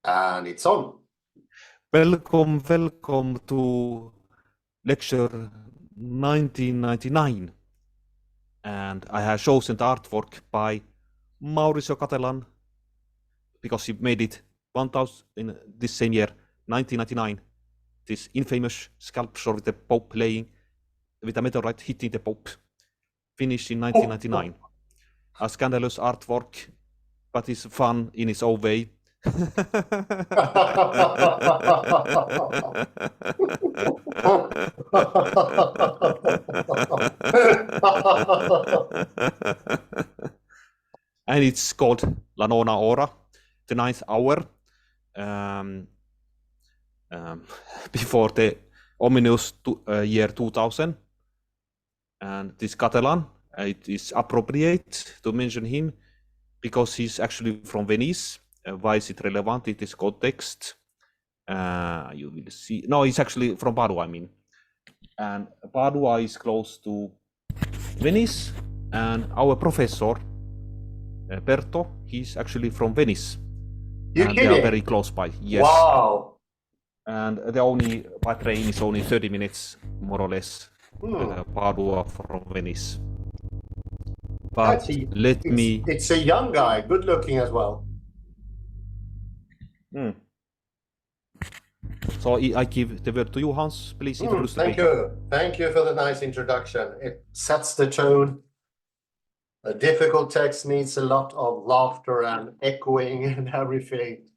And it's on. Welcome to lecture 1999. And I have chosen the artwork by Mauricio Catalan because he made it 1000 in this same year, 1999. This infamous sculpture with the Pope laying with a meteorite hitting the Pope, finished in 1999. A scandalous artwork, but it's fun in its own way. And it's called La Nona Ora, the ninth hour, before the ominous year 2000. And this Catalan, it is appropriate to mention him because he's actually from Venice. Why is it relevant in this context? You will see. No, he's actually from Padua, I mean. And Padua is close to Venice, and our professor, Berto, he's actually from Venice. You're kidding? They are very close by, yes. Wow. And by train is only 30 minutes, more or less, Padua from Venice. But it's a young guy, good looking as well. So I give the word to you, Hans. Please introduce the paper. Thank you for the nice introduction. It sets the tone. A difficult text needs a lot of laughter and echoing and everything.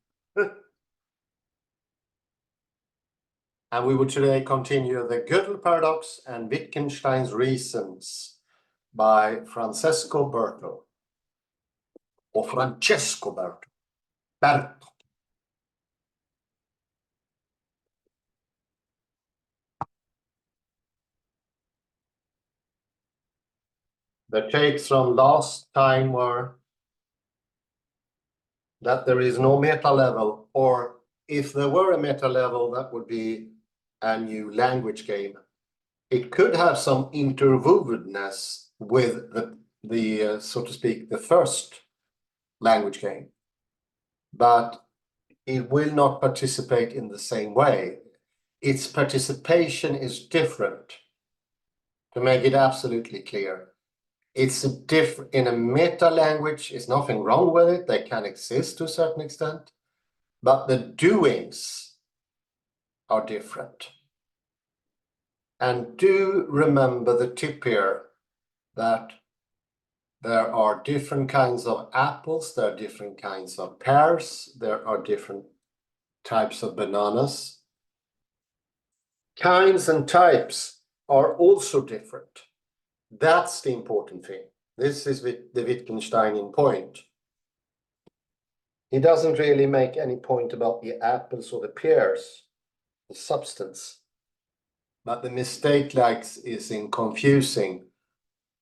And we will today continue the Gödel paradox and Wittgenstein's reasons by Francesco Berto. Or Francesco Berto. Berto. The takes from last time were that there is no meta level, or if there were a meta level, that would be a new language game. It could have some interwoveness with the so to speak, the first language game, but it will not participate in the same way. Its participation is different, to make it absolutely clear. It's in a meta language, there's nothing wrong with it, they can exist to a certain extent, but the doings are different. And do remember the tip here that there are different kinds of apples, there are different kinds of pears, there are different types of bananas. Kinds and types are also different. That's the important thing. This is the Wittgensteinian point. He doesn't really make any point about the apples or the pears, the substance. But the mistake lies is in confusing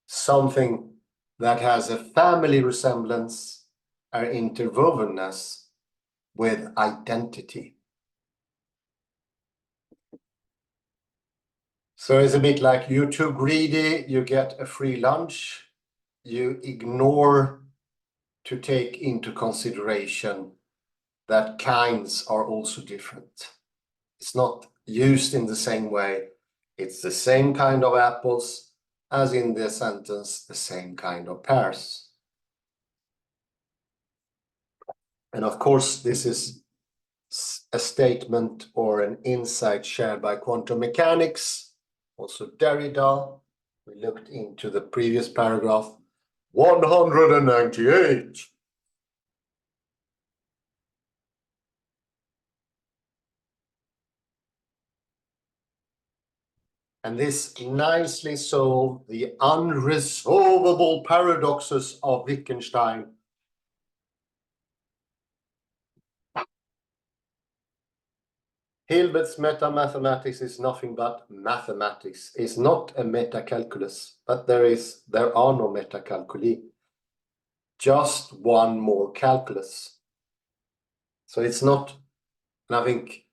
something that has a family resemblance or interwovenness with identity. So it's a bit like you're too greedy, you get a free lunch, you ignore to take into consideration that kinds are also different. It's not used in the same way. It's the same kind of apples as in the sentence, the same kind of pears. And of course, this is a statement or an insight shared by quantum mechanics, also Derrida. We looked into the previous paragraph, 198. And this nicely solved the unresolvable paradoxes of Wittgenstein. Hilbert's meta-mathematics is nothing but mathematics. It's not a meta-calculus, but there are no meta-calculi. Just one more calculus. So it's not, and I think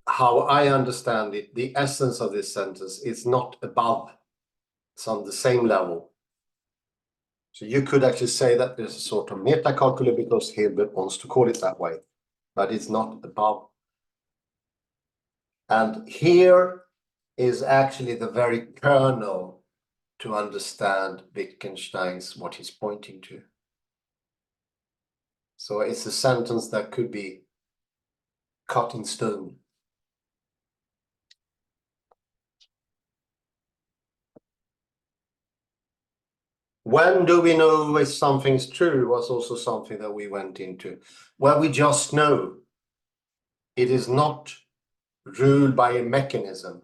how I understand it, the essence of this sentence is not above. It's on the same level. So you could actually say that there's a sort of meta-calculus because Hilbert wants to call it that way. but it's not above. And here is actually the very kernel to understand Wittgenstein's, what he's pointing to. So it's a sentence that could be cut in stone. When do we know if something's true was also something that we went into. Well, we just know it is not ruled by a mechanism.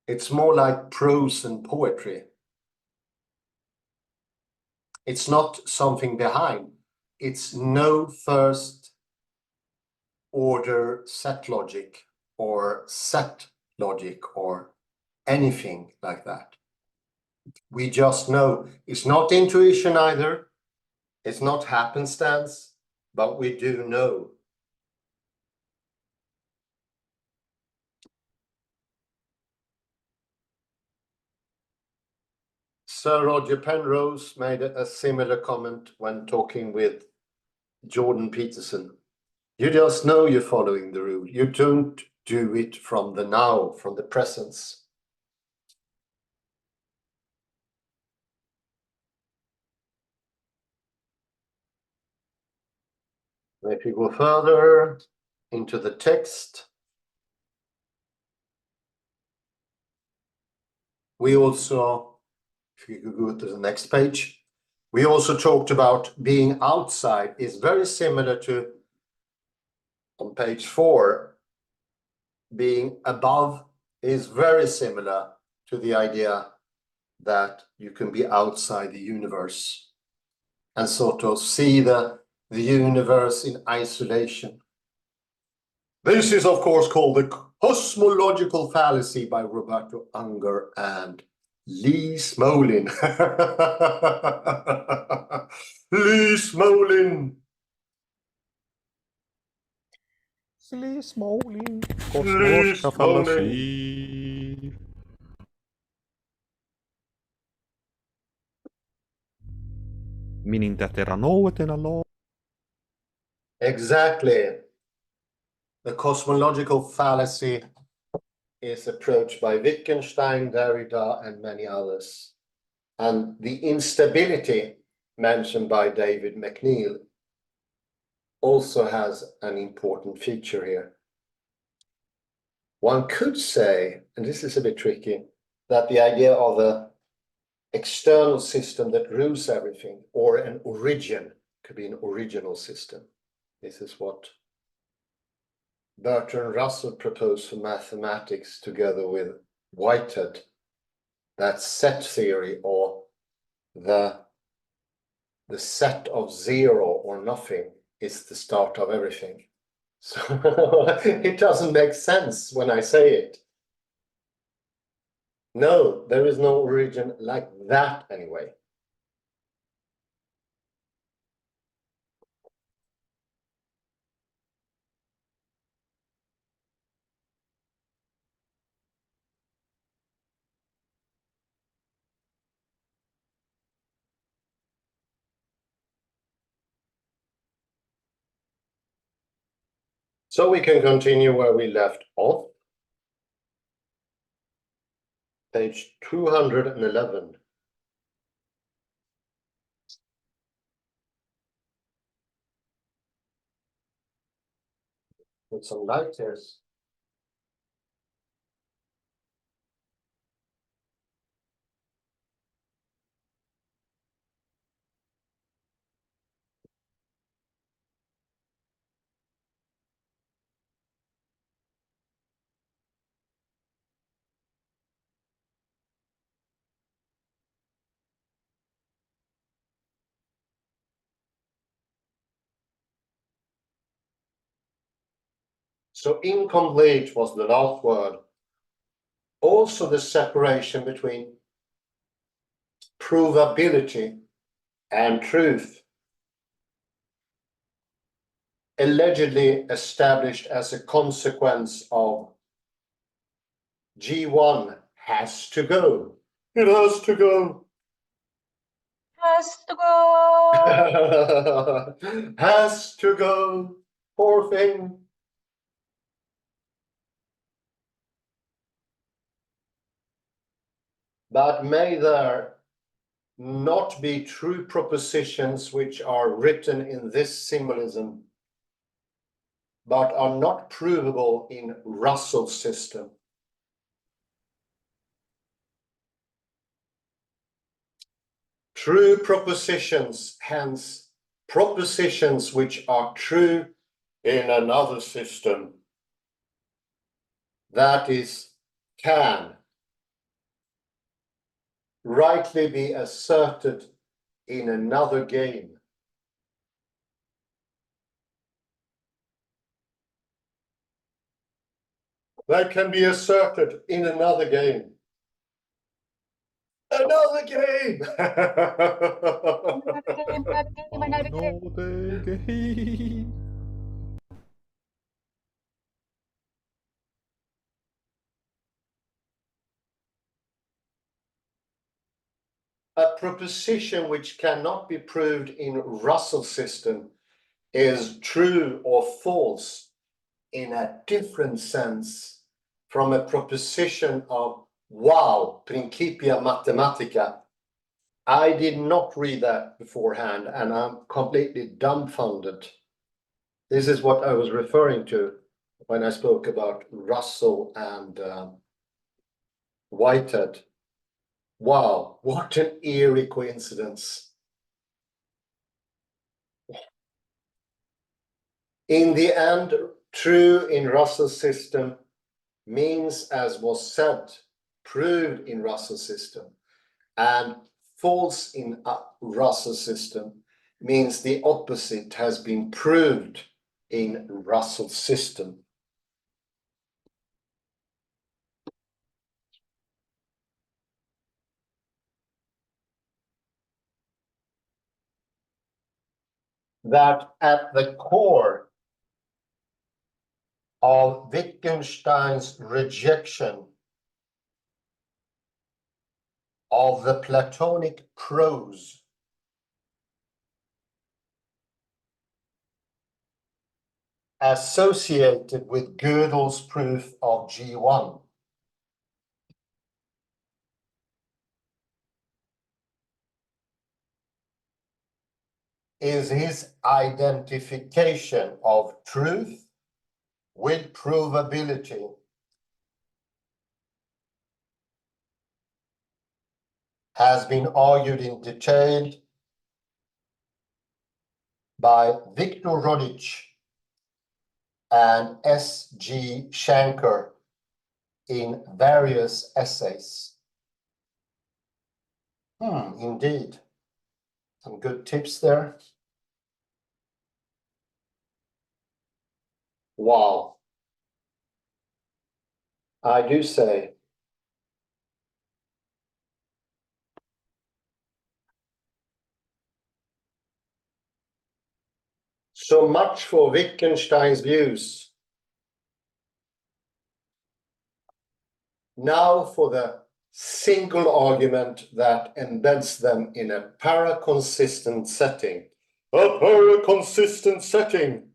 It's more like prose and poetry. It's not something behind. It's no first order set logic or set logic or anything like that. We just know. It's not intuition either. It's not happenstance, but we do know. Sir Roger Penrose made a similar comment when talking with Jordan Peterson. You just know you're following the rule. You don't do it from the now, from the presence. If you go further into the text, we also, if you could go to the next page, we also talked about being outside is very similar to, on page 4, being above is very similar to the idea that you can be outside the universe and sort of see the universe in isolation. This is, of course, called the cosmological fallacy by Roberto Unger and Lee Smolin. Lee Smolin. Lee Smolin, Lee kosmologiska Smolin. fallacy. Meaning that there are no within a law. Exactly. The cosmological fallacy is approached by Wittgenstein, Derrida, and many others. And the instability mentioned by David McNeill also has an important feature here. One could say, and this is a bit tricky, that the idea of an external system that rules everything, or an origin, could be an original system. This is what Bertrand Russell proposed for mathematics together with Whitehead, that set theory, or the set of zero or nothing is the start of everything. So it doesn't make sense when I say it. No, there is no origin like that anyway. So we can continue where we left off. Page 211. Put some light here. So incomplete was the last word. Also the separation between provability and truth, allegedly established as a consequence of G1 has to go. It has to go. Has to go. Has to go. Poor thing. But may there not be true propositions which are written in this symbolism, but are not provable in Russell's system. True propositions, hence propositions which are true in another system, that is, can rightly be asserted in another game. That can be asserted in another game. Another game! Another game. A proposition which cannot be proved in Russell's system is true or false in a different sense from a proposition of wow, Principia Mathematica. I did not read that beforehand and I'm completely dumbfounded. This is what I was referring to when I spoke about Russell and Whitehead. Wow, what an eerie coincidence. In the end, true in Russell's system means, as was said, proved in Russell's system, and false in Russell's system means the opposite has been proved in Russell's system. That at the core of Wittgenstein's rejection of the Platonic prose associated with Gödel's proof of G1 is his identification of truth with provability. Has been argued in detail by Viktor Rodic and S.G. Shanker in various essays. Indeed. Some good tips there. Wow. I do say. So much for Wittgenstein's views. Now for the single argument that embeds them in a paraconsistent setting. A paraconsistent setting.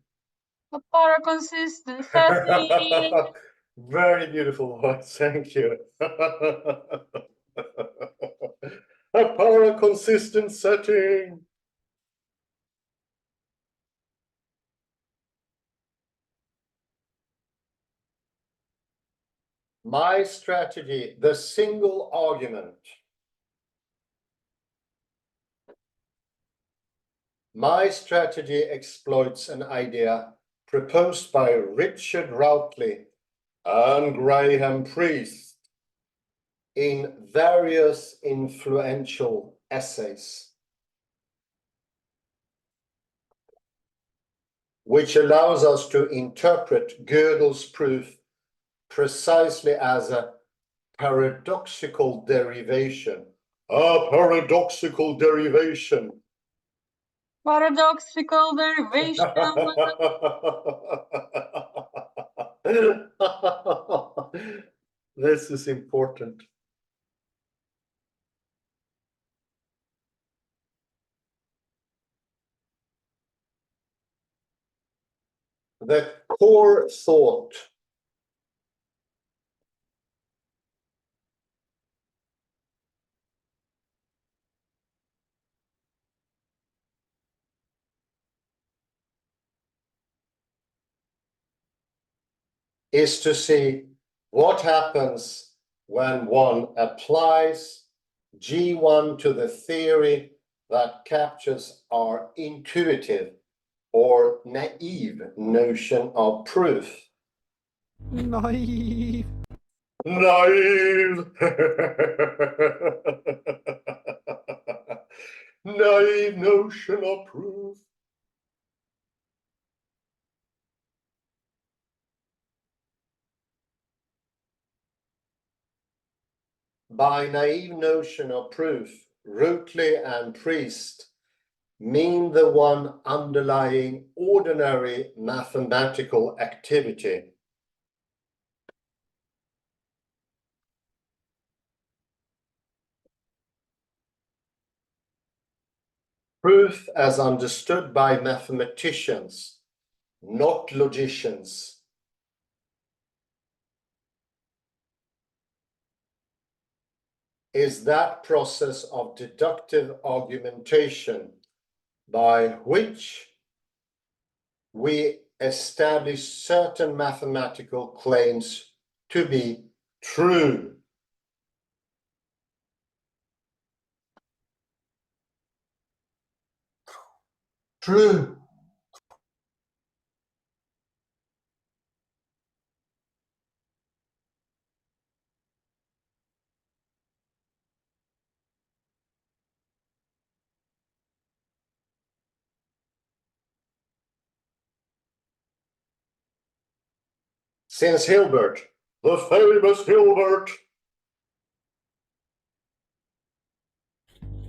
A paraconsistent setting. Very beautiful voice, thank you. A paraconsistent setting. My strategy, the single argument. My strategy exploits an idea proposed by Richard Routley and Graham Priest in various influential essays, which allows us to interpret Gödel's proof precisely as a paradoxical derivation. A paradoxical derivation. Paradoxical derivation. This is important. The core thought is to see what happens when one applies G1 to the theory that captures our intuitive or naive notion of proof. Naive. Naive. Naive notion of proof. By naive notion of proof, Rootley and Priest mean the one underlying ordinary mathematical activity. Proof as understood by mathematicians, not logicians. Is that process of deductive argumentation by which we establish certain mathematical claims to be true. True. Since Hilbert, the famous Hilbert.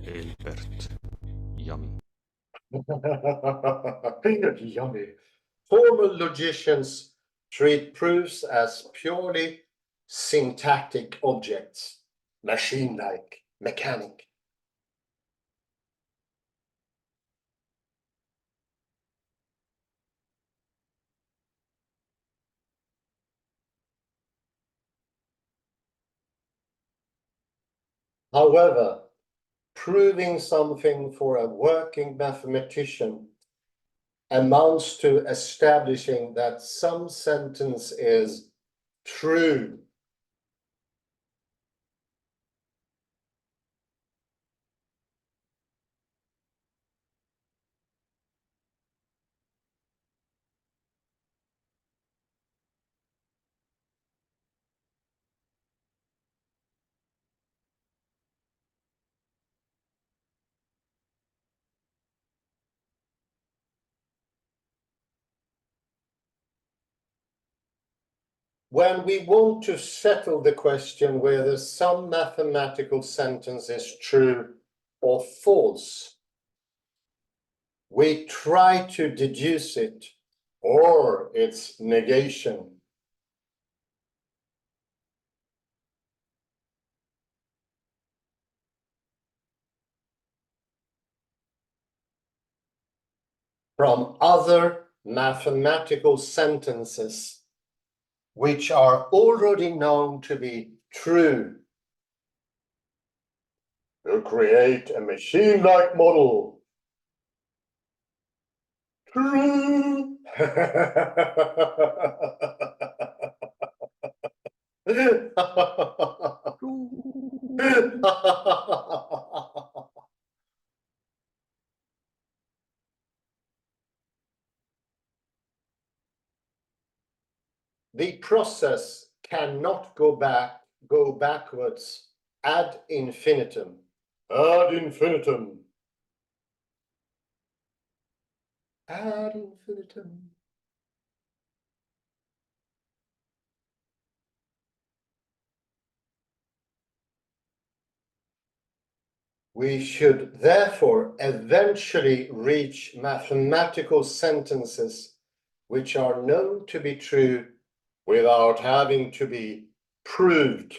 Hilbert. Yummy. Yummy. Formal logicians treat proofs as purely syntactic objects, machine-like, mechanic. However, proving something for a working mathematician amounts to establishing that some sentence is true. When we want to settle the question whether some mathematical sentence is true or false, we try to deduce it or its negation. From other mathematical sentences which are already known to be true. To create a machine-like model. True. The process cannot go backwards ad infinitum. Ad infinitum. Ad infinitum. We should therefore eventually reach mathematical sentences which are known to be true without having to be proved.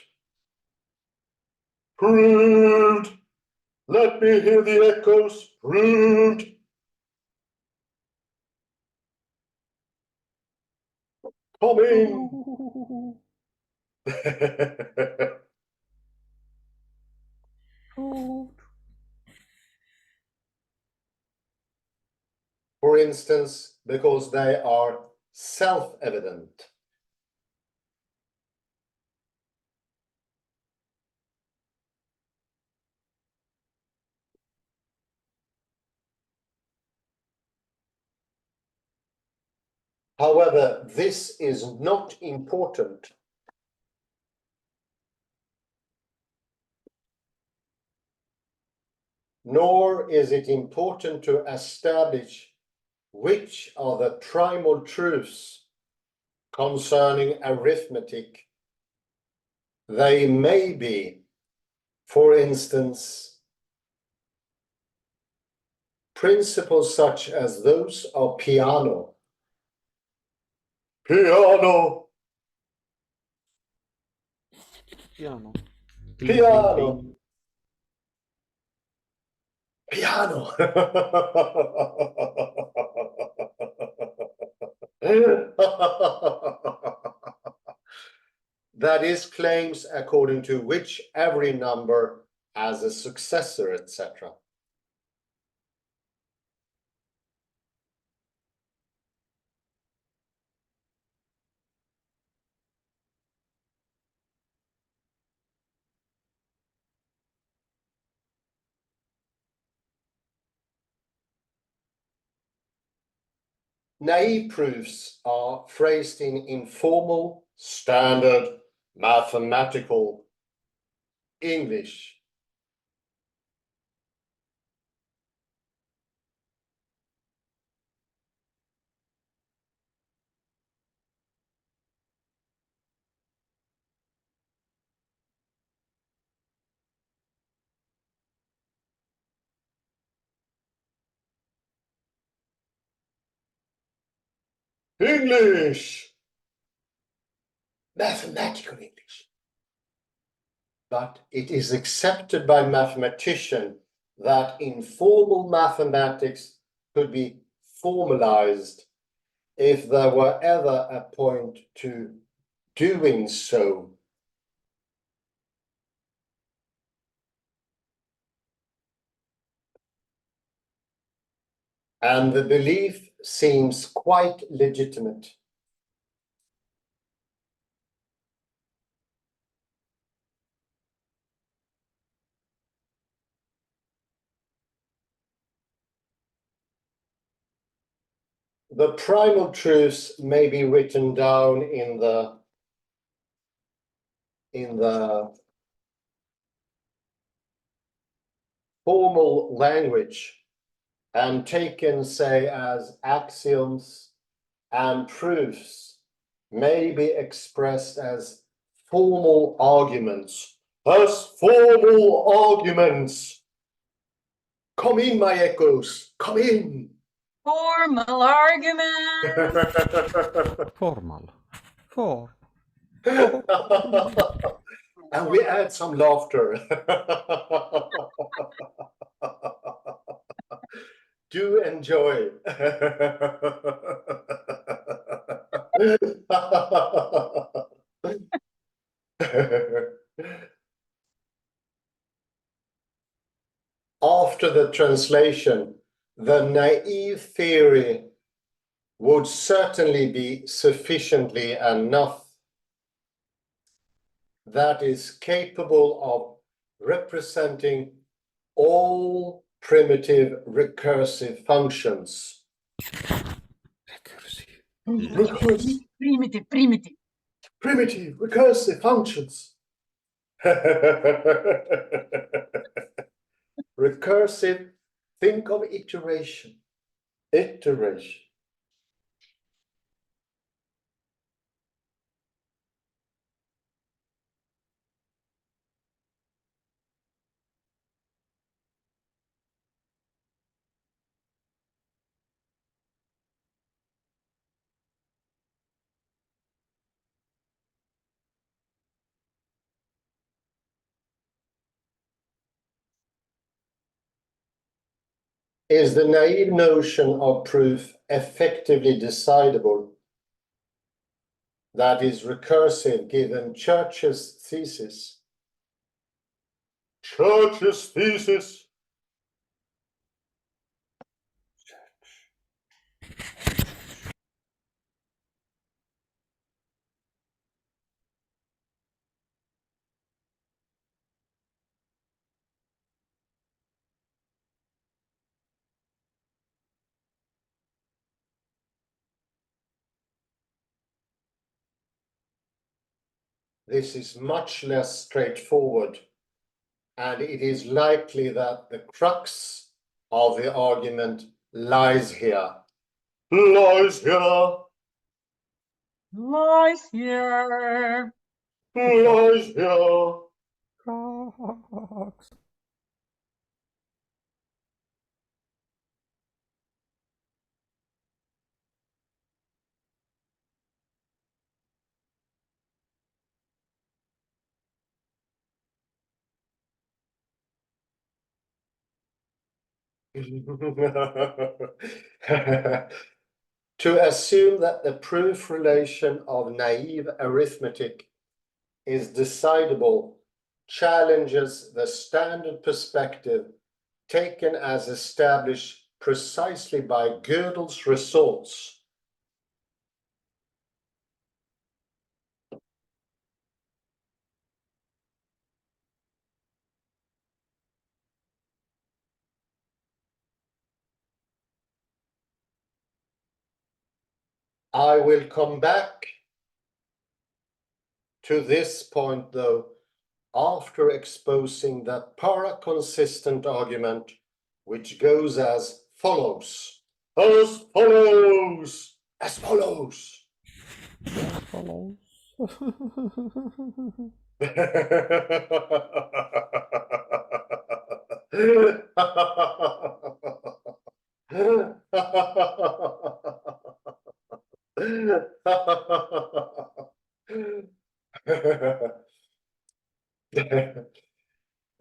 Proved. Let me hear the echoes. Proved. Come in. For instance, because they are self-evident. However, this is not important nor is it important to establish which are the primal truths concerning arithmetic. They may be, for instance, principles such as those of piano. Piano, Piano. piano, piano. That is claims according to which every number has a successor, etc. Naive proofs are phrased in informal, standard, mathematical English. English! Mathematical English. But it is accepted by mathematicians that informal mathematics could be formalized if there were ever a point to doing so. And the belief seems quite legitimate. The primal truths may be written down in the formal language and taken, say, as axioms and proofs, may be expressed as formal arguments. As formal arguments. Come in, my echoes, come in. Formal argument. Formal. For. And we add some laughter. Do enjoy. After the translation, the naive theory would certainly be sufficiently enough that is capable of representing all primitive recursive functions. Recursive. Primitive. Primitive recursive functions. Recursive, think of iteration. Iteration. Is the naive notion of proof effectively decidable? that is recursive given Church's thesis. Church's thesis. This is much less straightforward, and it is likely that the crux of the argument lies here. Lies here. Lies here. Lies here. Rocks. To assume that the proof relation of naive arithmetic is decidable challenges the standard perspective taken as established precisely by Gödel's results. I will come back to this point, though, after exposing that para-consistent argument, which goes as follows. As follows. As follows. Follows.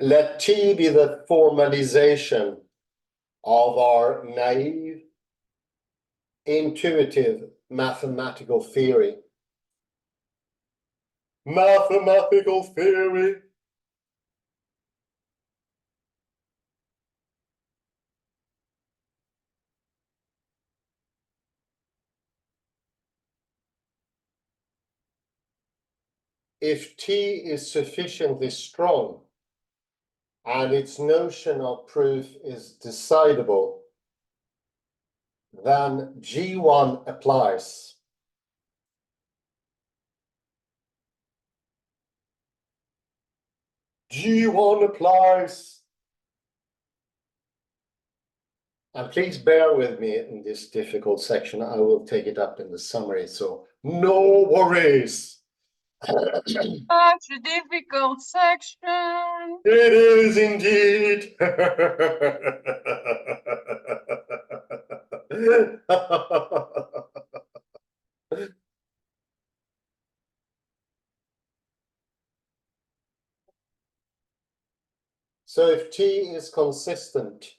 Let T be the formalization of our naive, intuitive mathematical theory. Mathematical theory. If T is sufficiently strong and its notion of proof is decidable, then G1 applies. G1 applies. And please bear with me in this difficult section. I will take it up in the summary, so no worries. Such a difficult section. It is indeed. So if T is consistent,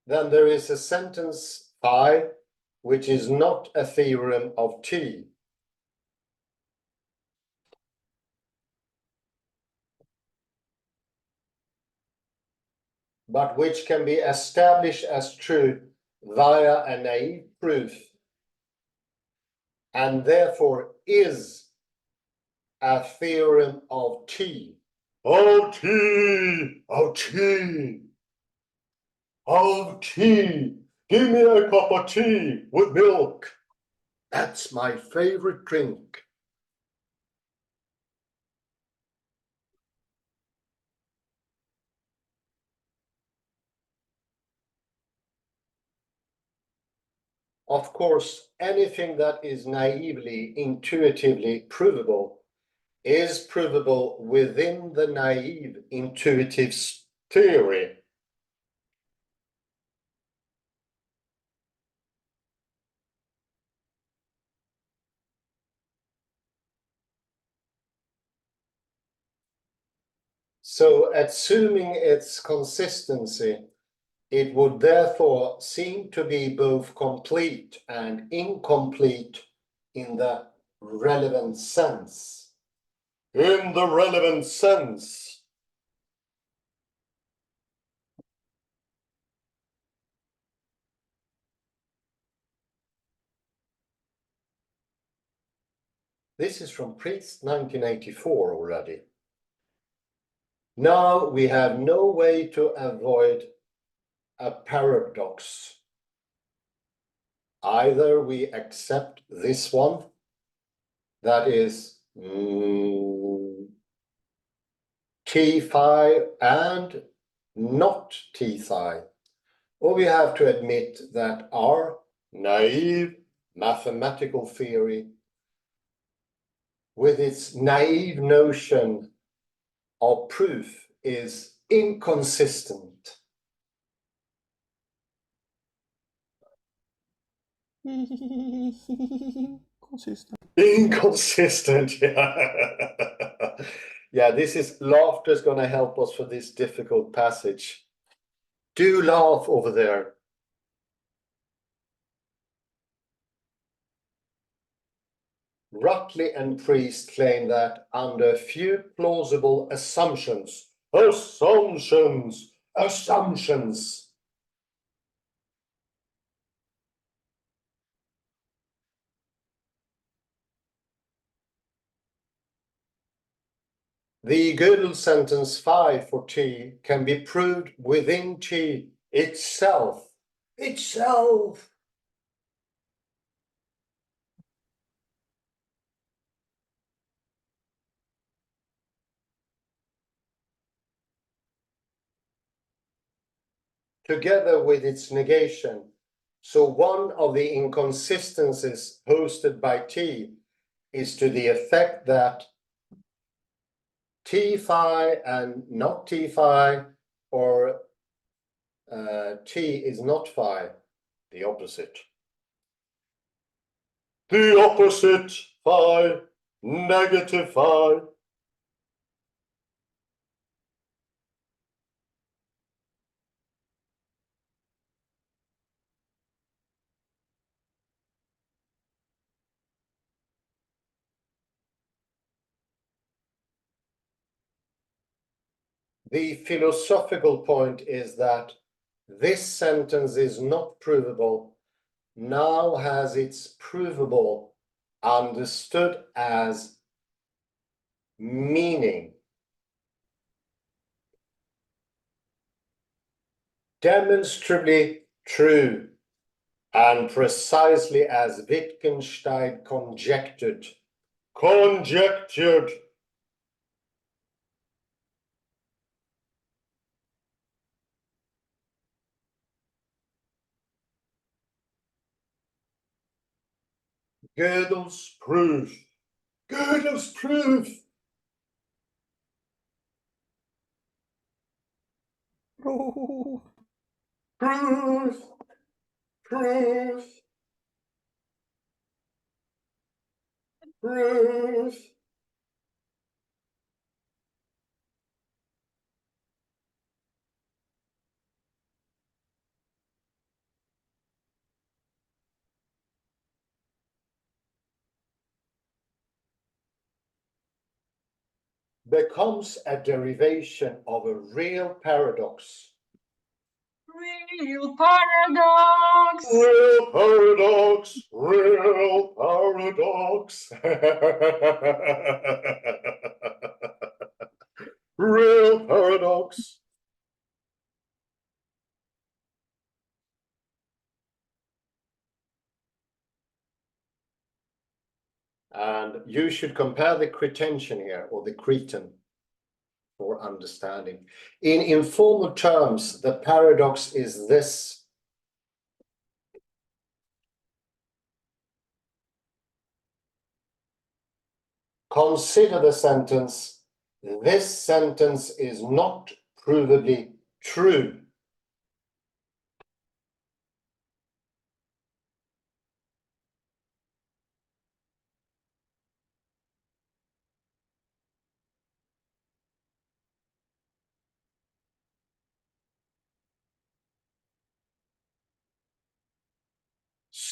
then there is a sentence phi which is not a theorem of T. But which can be established as true via a naive proof, and therefore is a theorem of T. Of T! Of T! Of tea. Give me a cup of tea with milk. That's my favorite drink. Of course, anything that is naively, intuitively provable is provable within the naive intuitive theory. So assuming its consistency, It would therefore seem to be both complete and incomplete in the relevant sense. In the relevant sense. This is from Priest 1984 already. Now we have no way to avoid a paradox. Either we accept this one, that is T phi and not T phi, or we have to admit that our naive mathematical theory, with its naive notion of proof, is inconsistent. Consistent. Inconsistent, yeah. Yeah, this is laughter is going to help us for this difficult passage. Do laugh over there. Rutley and Priest claim that under few plausible assumptions, the Gödel sentence phi for T can be proved within T itself. Itself. Together with its negation. So one of the inconsistencies posted by T is to the effect that T phi and not T phi, or T is not phi, the opposite. The opposite phi, negative phi. The philosophical point is that this sentence is not provable, now has its provable understood as meaning. Demonstrably true, and precisely as Wittgenstein conjectured. Conjectured. Gödel's proof. Gödel's proof. Oh. Proof. Proof. Proof. Becomes a derivation of a real paradox. Real paradox. Real paradox. Real paradox. Real paradox. And you should compare the Cretensian here, or the Cretan, for understanding. In informal terms, the paradox is this. Consider the sentence, this sentence is not provably true.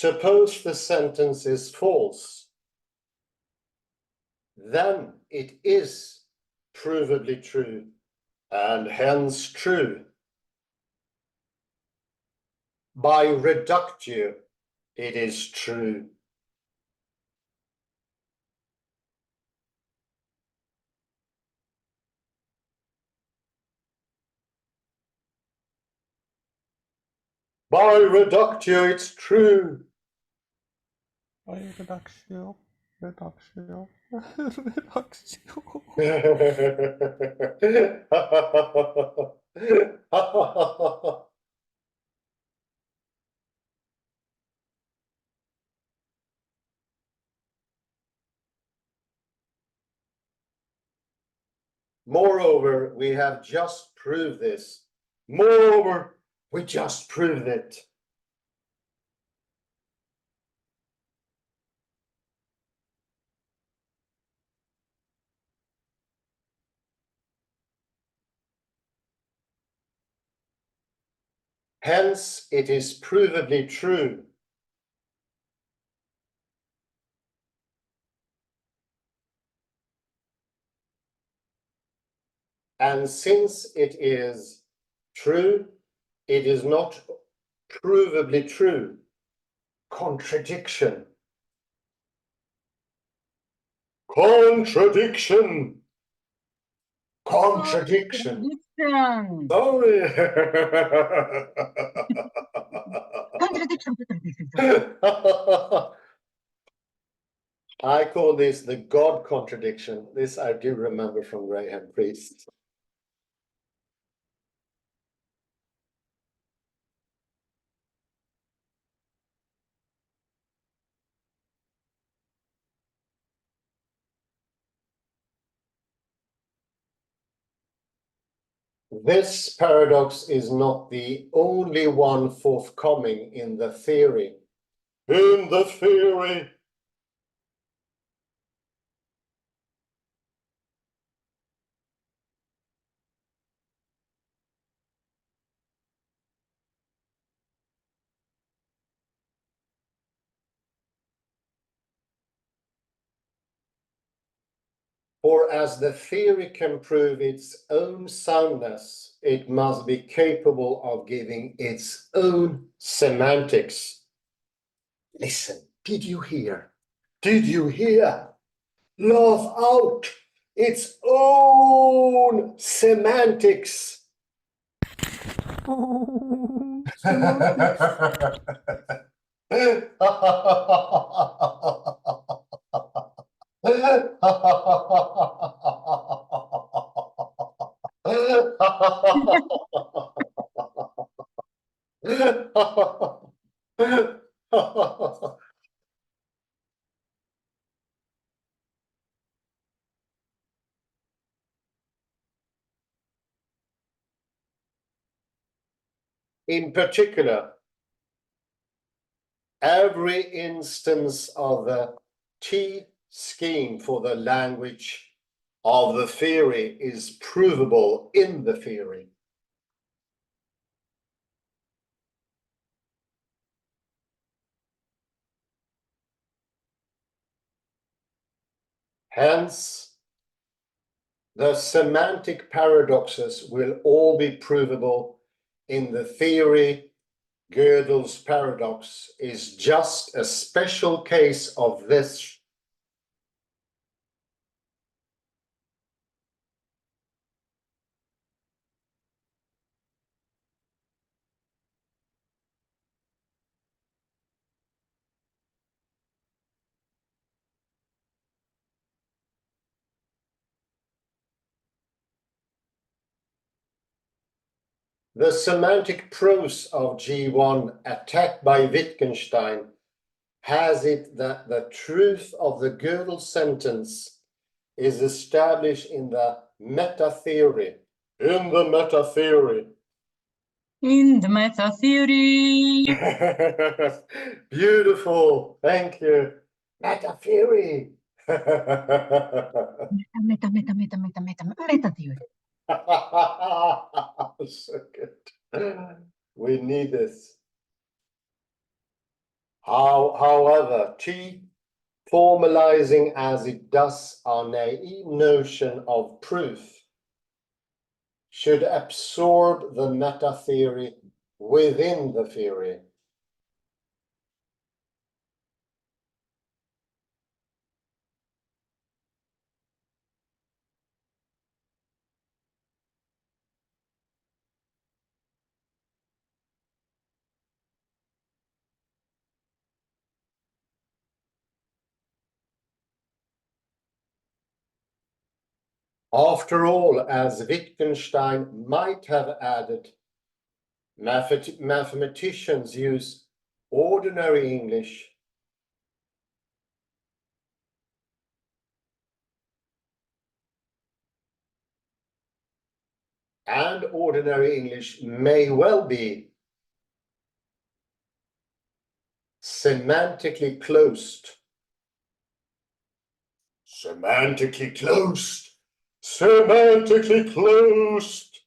Suppose the sentence is false. Then it is provably true, and hence true. By reductio, it is true. By reductio, it's true. Reductio, reductio, reductio. Moreover, we have just proved this. Moreover, we just proved it. Hence, it is provably true. And since it is true, it is not provably true. Contradiction. Contradiction. Contradiction. Contradiction. Sorry. Contradiction. Contradiction. I call this the God contradiction. This I do remember from Graham Priest. This paradox is not the only one forthcoming in the theory. In the theory. For as the theory can prove its own soundness, it must be capable of giving its own semantics. Listen, did you hear? Did you hear? Laugh out its own semantics. Oh, In particular, every instance of the T scheme for the language of the theory is provable in the theory. Hence, the semantic paradoxes will all be provable in the theory. Gödel's paradox is just a special case of this. The semantic prose of G1, attacked by Wittgenstein, has it that the truth of the Gödel sentence is established in the meta-theory. In the meta-theory. In the meta theory. Beautiful, thank you. Meta-theory. Meta theory. So good. We need this. However, T, formalizing as it does our naive notion of proof, should absorb the meta theory within the theory. After all, as Wittgenstein might have added, mathematicians use ordinary English and ordinary English may well be semantically closed. Semantically closed. Semantically closed.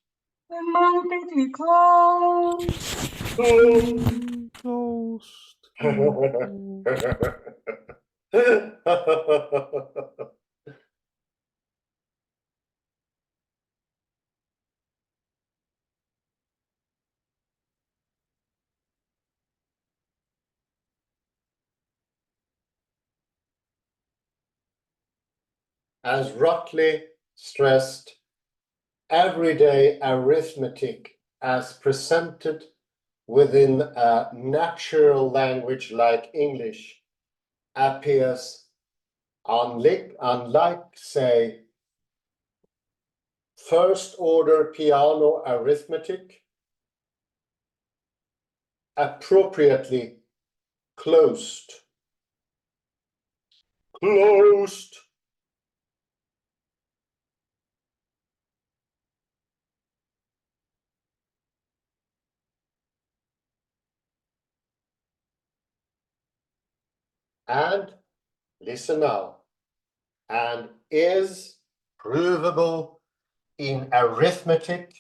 Semantically closed. As Rutley stressed, everyday arithmetic as presented within a natural language like English appears unlike, say, first order piano arithmetic, appropriately closed. Closed. And listen now, and is provable in arithmetic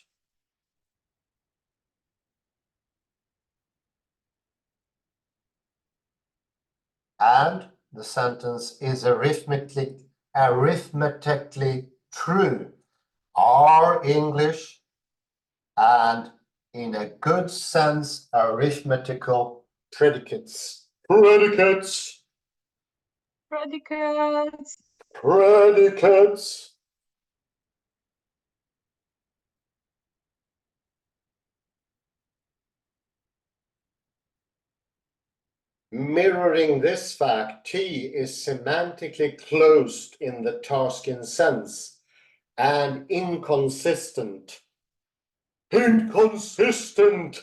and the sentence is arithmetically true are English and in a good sense arithmetical predicates. Predicates. Predicates. Predicates. Mirroring this fact, T is semantically closed in the Tarskian sense and inconsistent. Inconsistent!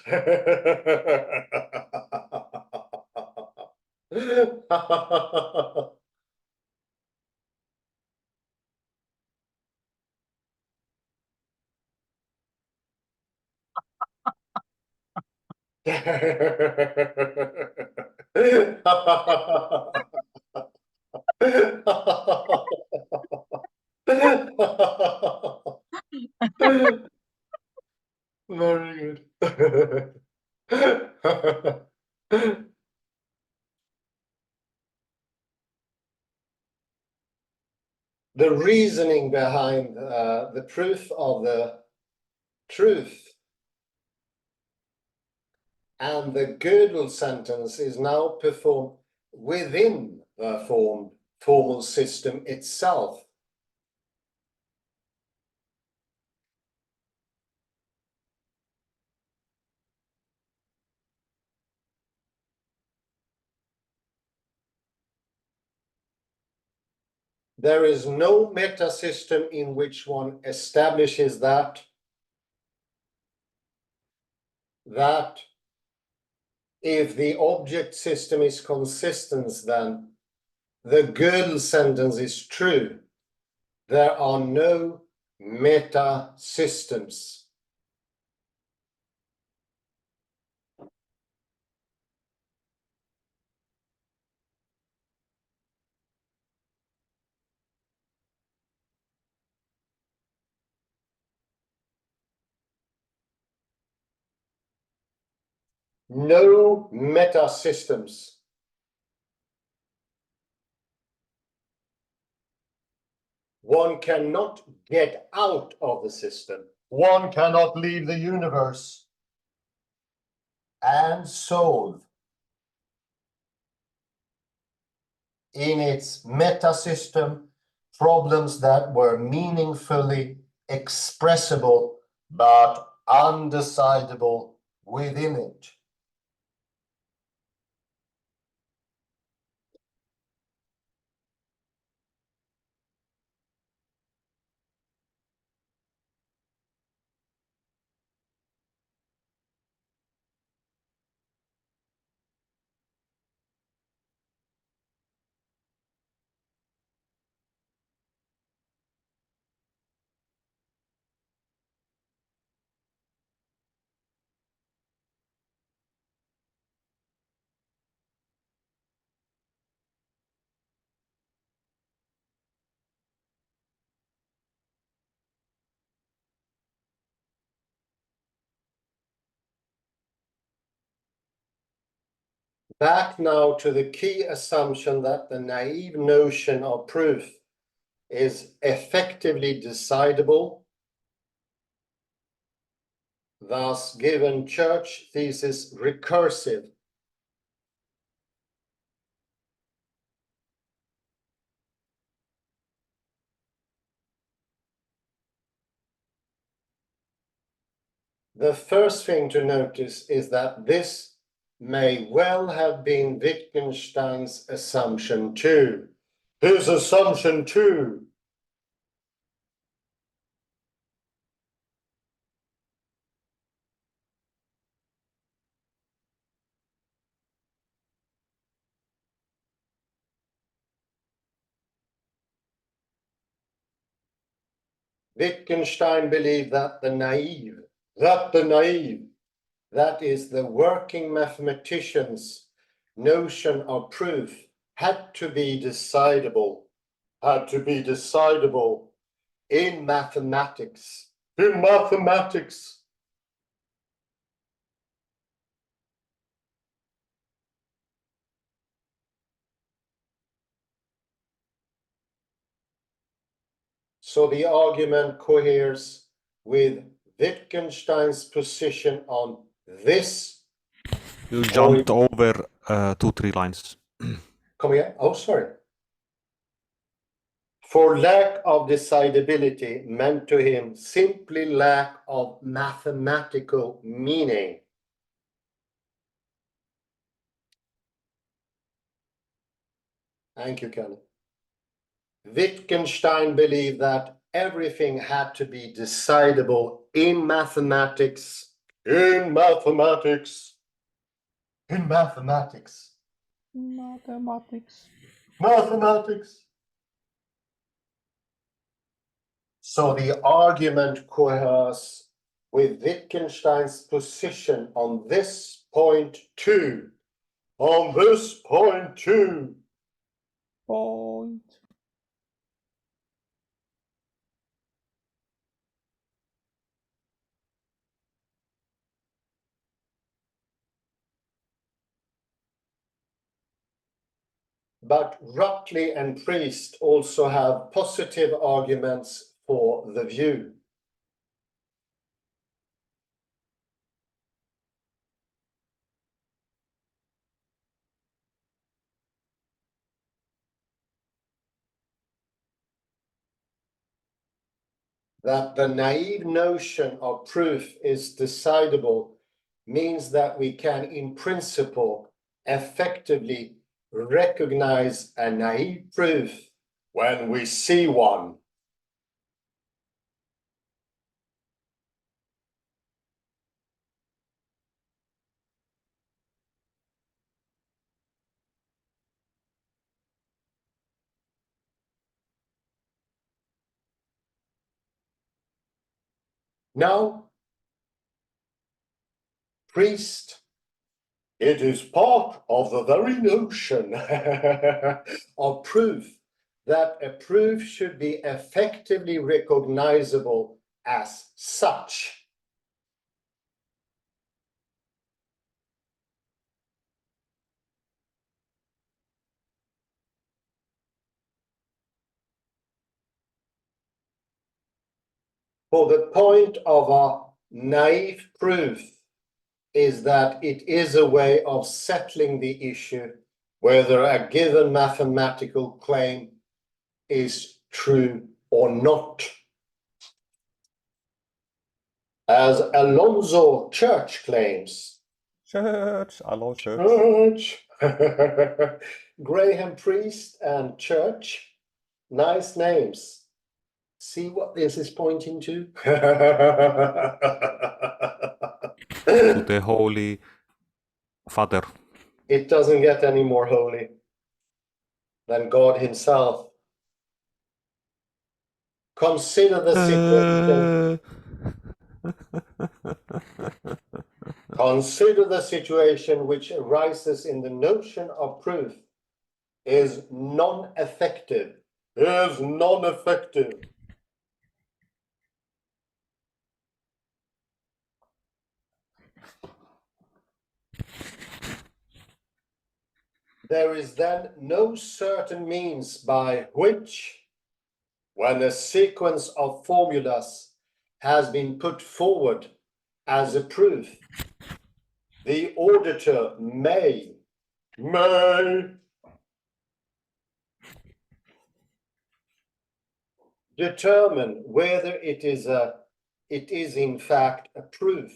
Very good. The reasoning behind the proof of the truth and the Gödel sentence is now performed within the formal system itself. There is no meta system in which one establishes that if the object system is consistent, then the Gödel sentence is true. There are no meta systems. No meta systems. One cannot get out of the system. One cannot leave the universe and solve in its meta-system problems that were meaningfully expressible but undecidable within it. Back now to the key assumption that the naive notion of proof is effectively decidable, thus given church thesis recursive. The first thing to notice is that this may well have been Wittgenstein's assumption too. His assumption too. Wittgenstein believed that the naive, that is the working mathematician's notion of proof had to be decidable in mathematics. In mathematics. So the argument coheres with Wittgenstein's position on this. You jumped over 2-3 lines. Come again? Oh, sorry. For lack of decidability meant to him simply lack of mathematical meaning. Thank you, Kelly. Wittgenstein believed that everything had to be decidable in mathematics. In mathematics. In mathematics. Mathematics. Mathematics. So the argument coheres with Wittgenstein's position on this point too. On this point too. Point. But Rutley and Priest also have positive arguments for the view. That the naive notion of proof is decidable means that we can, in principle, effectively recognize a naive proof when we see one. Now, Priest, it is part of the very notion of proof that a proof should be effectively recognizable as such. For the point of a naive proof is that it is a way of settling the issue whether a given mathematical claim is true or not. As Alonzo Church claims, Hello, Church. Graham Priest and Church, nice names. See what this is pointing to? To the Holy Father. It doesn't get any more holy than God himself. Consider the situation. Consider the situation which arises in the notion of proof is non-effective. Is non-effective. There is then no certain means by which, when a sequence of formulas has been put forward as a proof, the auditor may determine whether it is in fact a proof.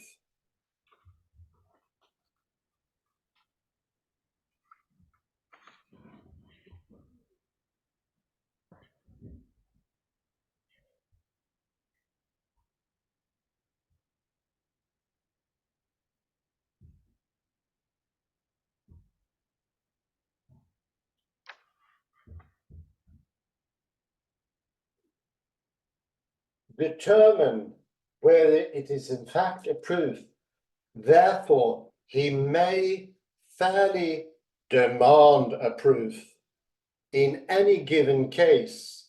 Determine whether it is in fact a proof. Therefore, he may fairly demand a proof in any given case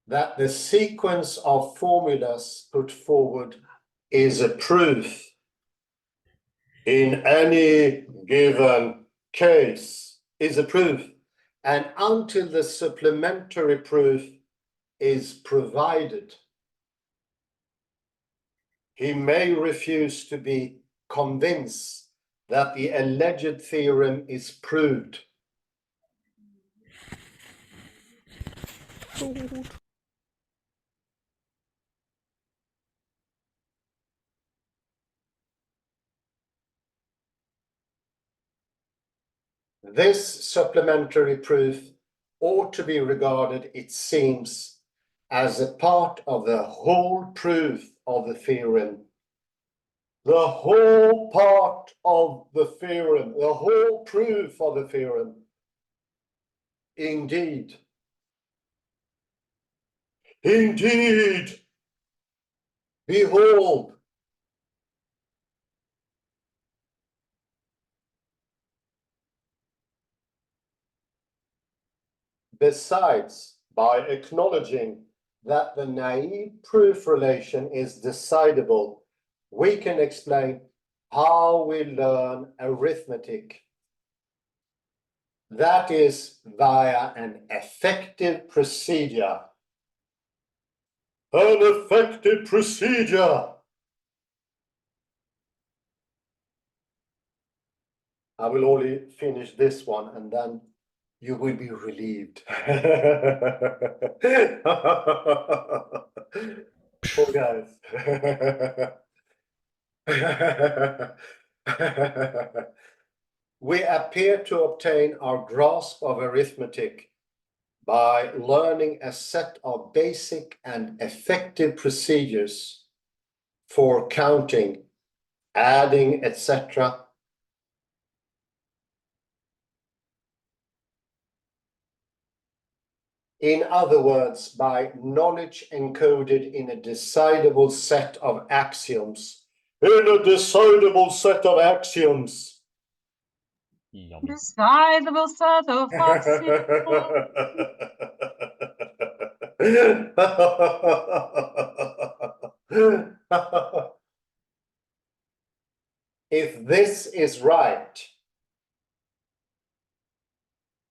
that the sequence of formulas put forward is a proof. In any given case is a proof. And until the supplementary proof is provided, he may refuse to be convinced that the alleged theorem is proved. This supplementary proof ought to be regarded, it seems, as a part of the whole proof of the theorem. The whole part of the theorem, the whole proof of the theorem. Indeed. Indeed. Behold. Besides, by acknowledging that the naive proof relation is decidable, we can explain how we learn arithmetic. That is via an effective procedure. An effective procedure. I will only finish this one and then you will be relieved. Poor guys. We appear to obtain our grasp of arithmetic by learning a set of basic and effective procedures for counting, adding, etc. In other words, by knowledge encoded in a decidable set of axioms. In a decidable set of axioms. Yum. Decidable set of axioms. If this is right,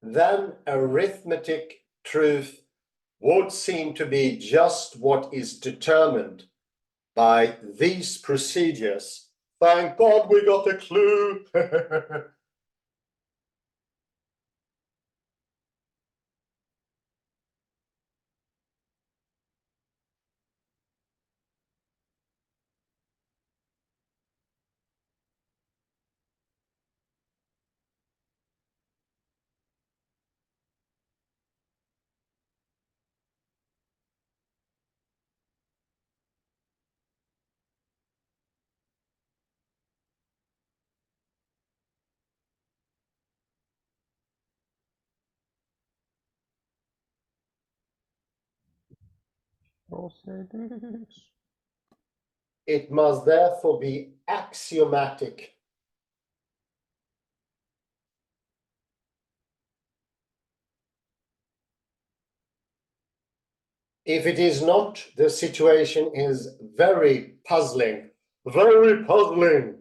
then arithmetic truth would seem to be just what is determined by these procedures. Thank God we got a clue. Proceedings. It must therefore be axiomatic. If it is not, the situation is very puzzling. Very puzzling.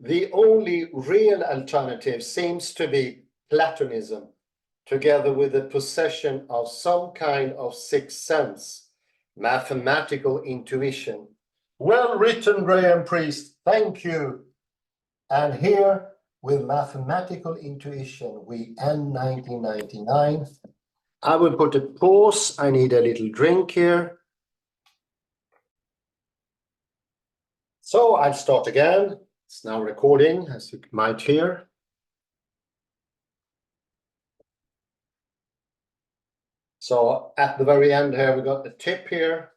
The only real alternative seems to be Platonism, together with the possession of some kind of sixth sense, mathematical intuition. Well written, Graham Priest. Thank you. And here, with mathematical intuition, we end 1999. I will put a pause. I need a little drink here. So I'll start again. It's now recording, as you might hear. So at the very end here, we got the tip here.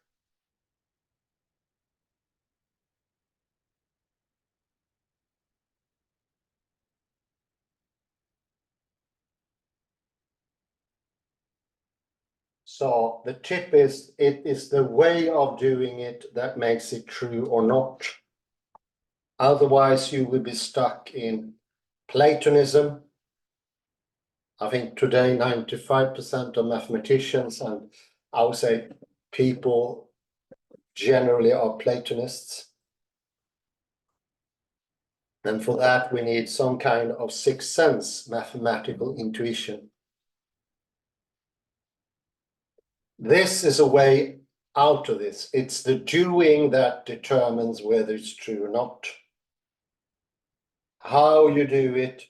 So the tip is, it is the way of doing it that makes it true or not. Otherwise, you will be stuck in Platonism. I think today 95% of mathematicians, and I would say people generally, are Platonists. And for that, we need some kind of sixth sense, mathematical intuition. This is a way out of this. It's the doing that determines whether it's true or not. How you do it,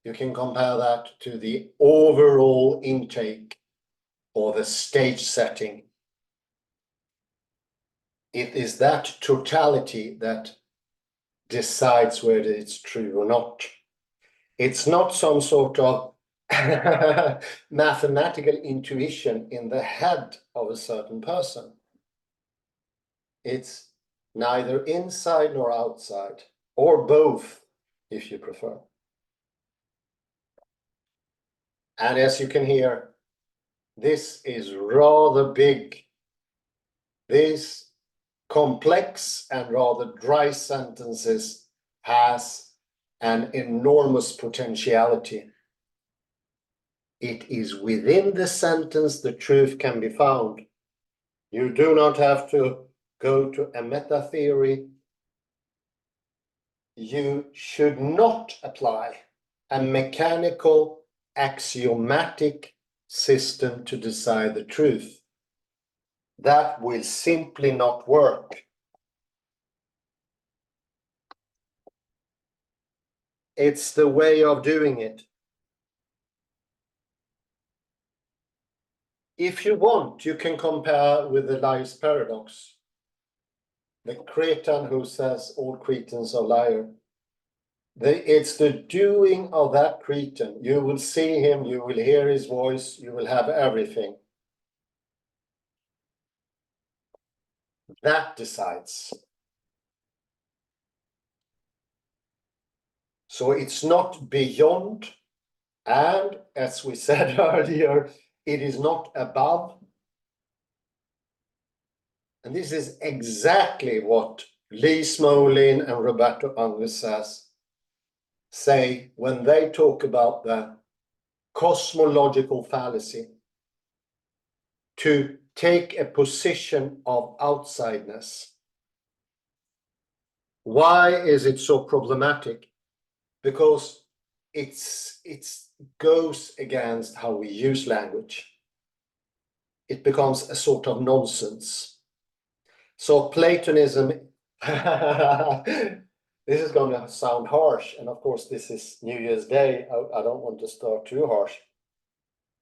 you can compare that to the overall intake or the stage setting. It is that totality that decides whether it's true or not. It's not some sort of mathematical intuition in the head of a certain person. It's neither inside nor outside, or both, if you prefer. And as you can hear, this is rather big. These complex and rather dry sentences has an enormous potentiality. It is within the sentence the truth can be found. You do not have to go to a meta theory. You should not apply a mechanical, axiomatic system to decide the truth. That will simply not work. It's the way of doing it. If you want, you can compare with the liar's paradox. The Cretan who says all Cretans are liars. It's the doing of that Cretan. You will see him, you will hear his voice, you will have everything. That decides. So it's not beyond, and as we said earlier, it is not above. And this is exactly what Lee Smolin and Roberto Angus say when they talk about the cosmological fallacy, to take a position of outsideness. Why is it so problematic? because it's goes against how we use language. It becomes a sort of nonsense. So Platonism, this is going to sound harsh, and of course this is New Year's Day. I don't want to start too harsh,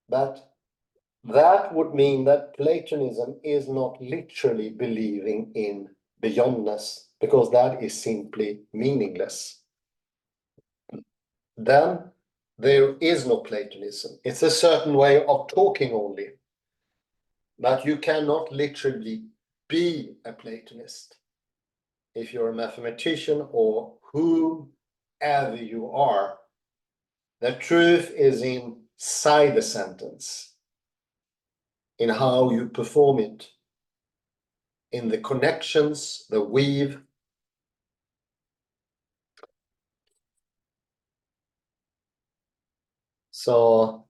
but that would mean that Platonism is not literally believing in beyondness, because that is simply meaningless. Then there is no Platonism. It's a certain way of talking only, but you cannot literally be a Platonist. If you're a mathematician or whoever you are, the truth is inside the sentence, in how you perform it, in the connections, the weave. So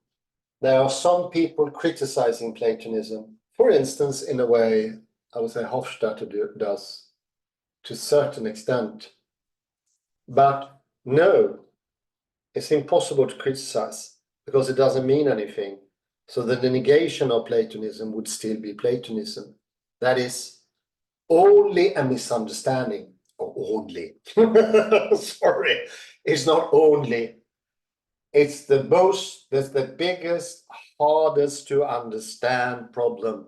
there are some people criticizing Platonism, for instance, in a way I would say Hofstadter does to a certain extent. But no, it's impossible to criticize because it doesn't mean anything. So the negation of Platonism would still be Platonism. That is only a misunderstanding, or only. Sorry, it's not only. It's that's the biggest, hardest to understand problem,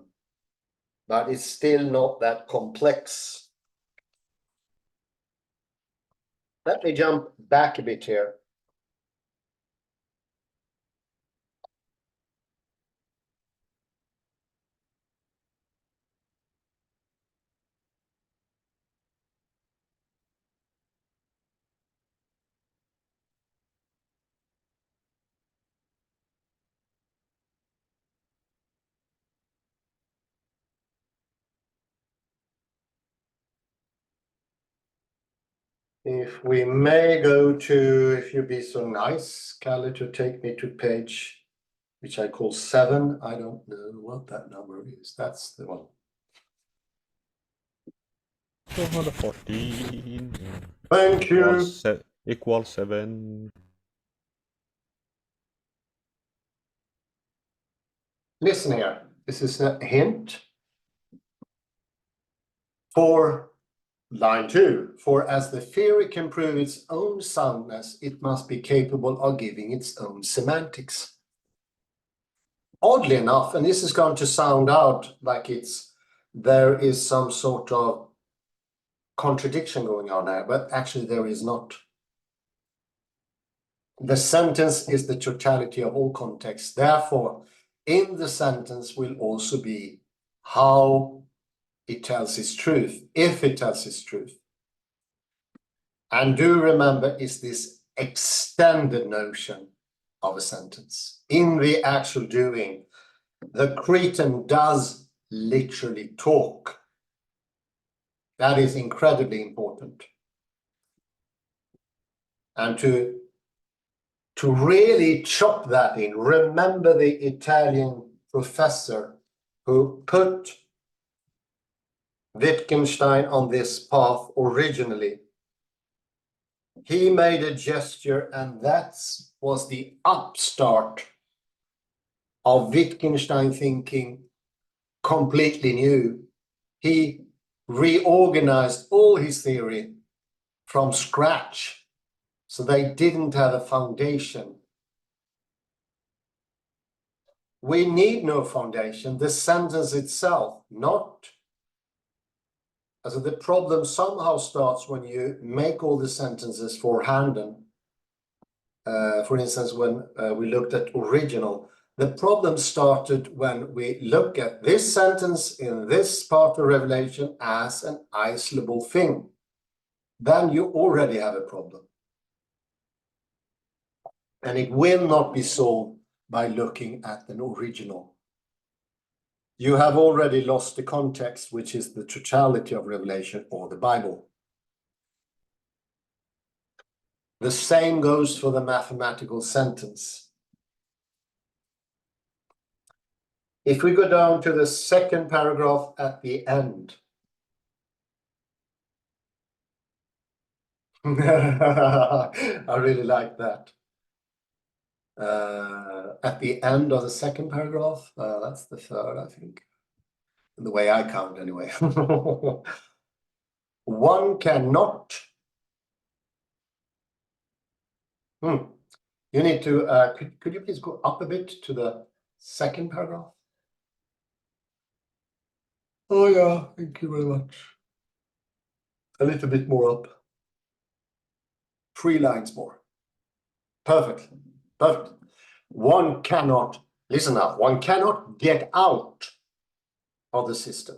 but it's still not that complex. Let me jump back a bit here. If we may go to, if you be so nice, Kalle, to take me to page, which I call 7. I don't know what that number is. That's the one. 214 Thank you. equals 7. Listen here. This is a hint for line 2. For as the theory can prove its own soundness, it must be capable of giving its own semantics. Oddly enough, and this is going to sound out like there is some sort of contradiction going on there, but actually there is not. The sentence is the totality of all contexts. Therefore, in the sentence will also be how it tells its truth, if it tells its truth. And do remember, is this extended notion of a sentence. In the actual doing, the Cretan does literally talk. That is incredibly important. And to really chop that in, remember the Italian professor who put Wittgenstein on this path originally. He made a gesture, and that was the upstart of Wittgenstein thinking completely new. He reorganized all his theory from scratch, so they didn't have a foundation. We need no foundation. The sentence itself, not. So the problem somehow starts when you make all the sentences for Handel. For instance, when we looked at original, the problem started when we look at this sentence in this part of Revelation as an isolable thing. Then you already have a problem. And it will not be solved by looking at an original. You have already lost the context, which is the totality of Revelation or the Bible. The same goes for the mathematical sentence. If we go down to the second paragraph at the end, I really like that. At the end of the second paragraph, that's the third, I think. The way I count, anyway. One cannot. You need to, could you please go up a bit to the second paragraph? Oh yeah, thank you very much. A little bit more up. 3 lines more. Perfect. Perfect. One cannot, listen now, one cannot get out of the system.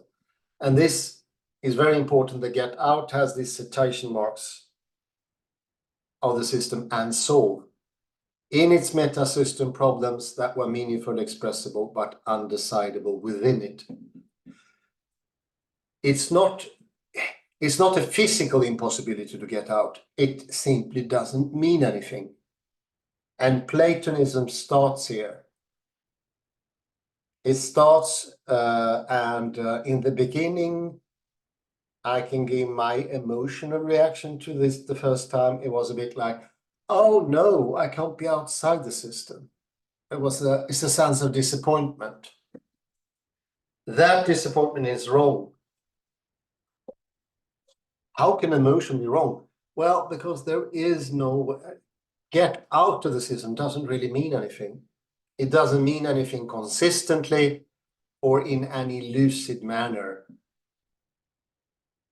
And this is very important. The get out has these citation marks of the system and solve in its meta-system problems that were meaningfully expressible but undecidable within it. It's not a physical impossibility to get out. It simply doesn't mean anything. And Platonism starts here. It starts, and in the beginning, I can give my emotional reaction to this the first time. It was a bit like, oh no, I can't be outside the system. It's a sense of disappointment. That disappointment is wrong. How can emotion be wrong? Well, because there is no get out of the system doesn't really mean anything. It doesn't mean anything consistently or in any lucid manner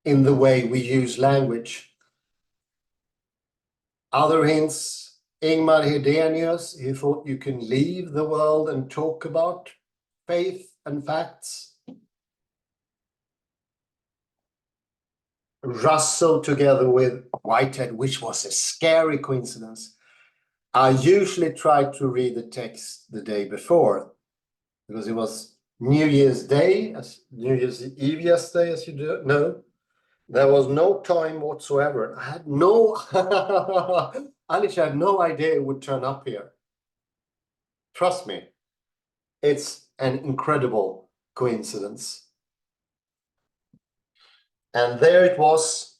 in the way we use language. Other hints, Ingmar Hedenius, he thought you can leave the world and talk about faith and facts. Russell together with Whitehead, which was a scary coincidence. I usually try to read the text the day before because it was New Year's Day, as New Year's Eve yesterday, as you know. There was no time whatsoever. I had no, Alicia had no idea it would turn up here. Trust me, it's an incredible coincidence. And there it was,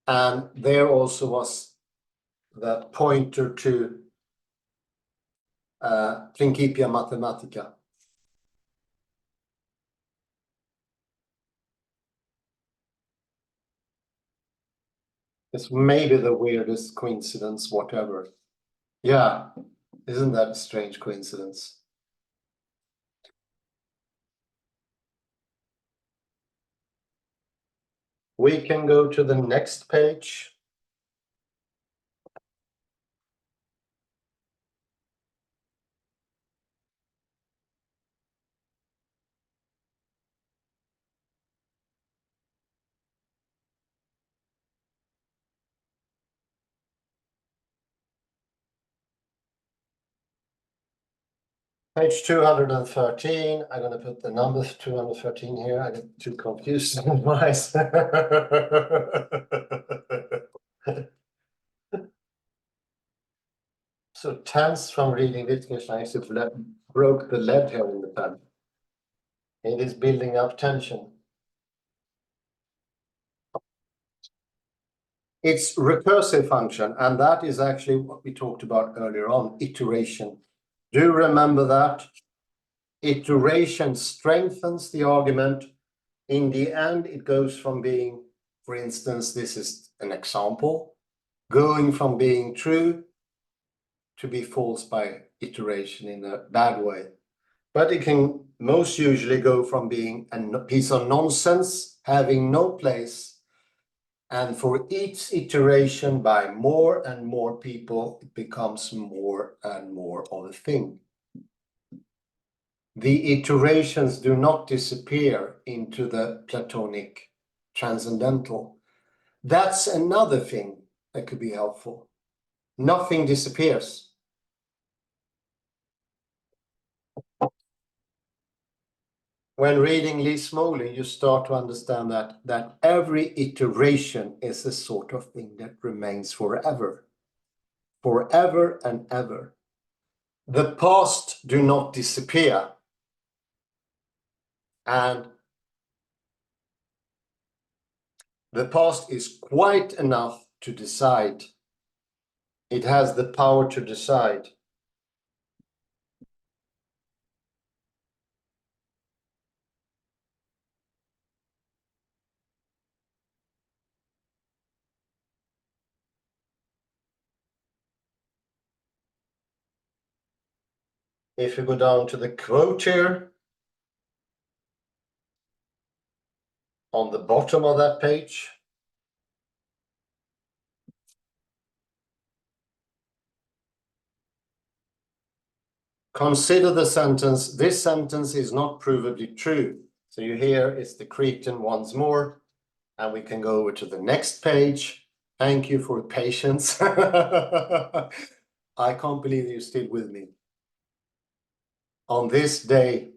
and there also was the pointer to Principia Mathematica. It's maybe the weirdest coincidence, whatever. Yeah, isn't that a strange coincidence? We can go to the next page. Page 213, I'm going to put the number 213 here. I get too confused otherwise. So tense from reading Wittgenstein broke the lead here in the pen. It is building up tension. It's recursive function, and that is actually what we talked about earlier on, iteration. Do remember that? Iteration strengthens the argument. In the end, it goes from being, for instance, this is an example, going from being true to be false by iteration in a bad way. But it can most usually go from being a piece of nonsense, having no place, and for each iteration by more and more people, it becomes more and more of a thing. The iterations do not disappear into the Platonic transcendental. That's another thing that could be helpful. Nothing disappears. When reading Lee Smolin, you start to understand that every iteration is a sort of thing that remains forever. Forever and ever. The past do not disappear. And the past is quite enough to decide. It has the power to decide. If you go down to the quote here, on the bottom of that page, consider the sentence, this sentence is not provably true. So you hear it's the Cretan once more, and we can go over to the next page. Thank you for your patience. I can't believe you're still with me. On this day,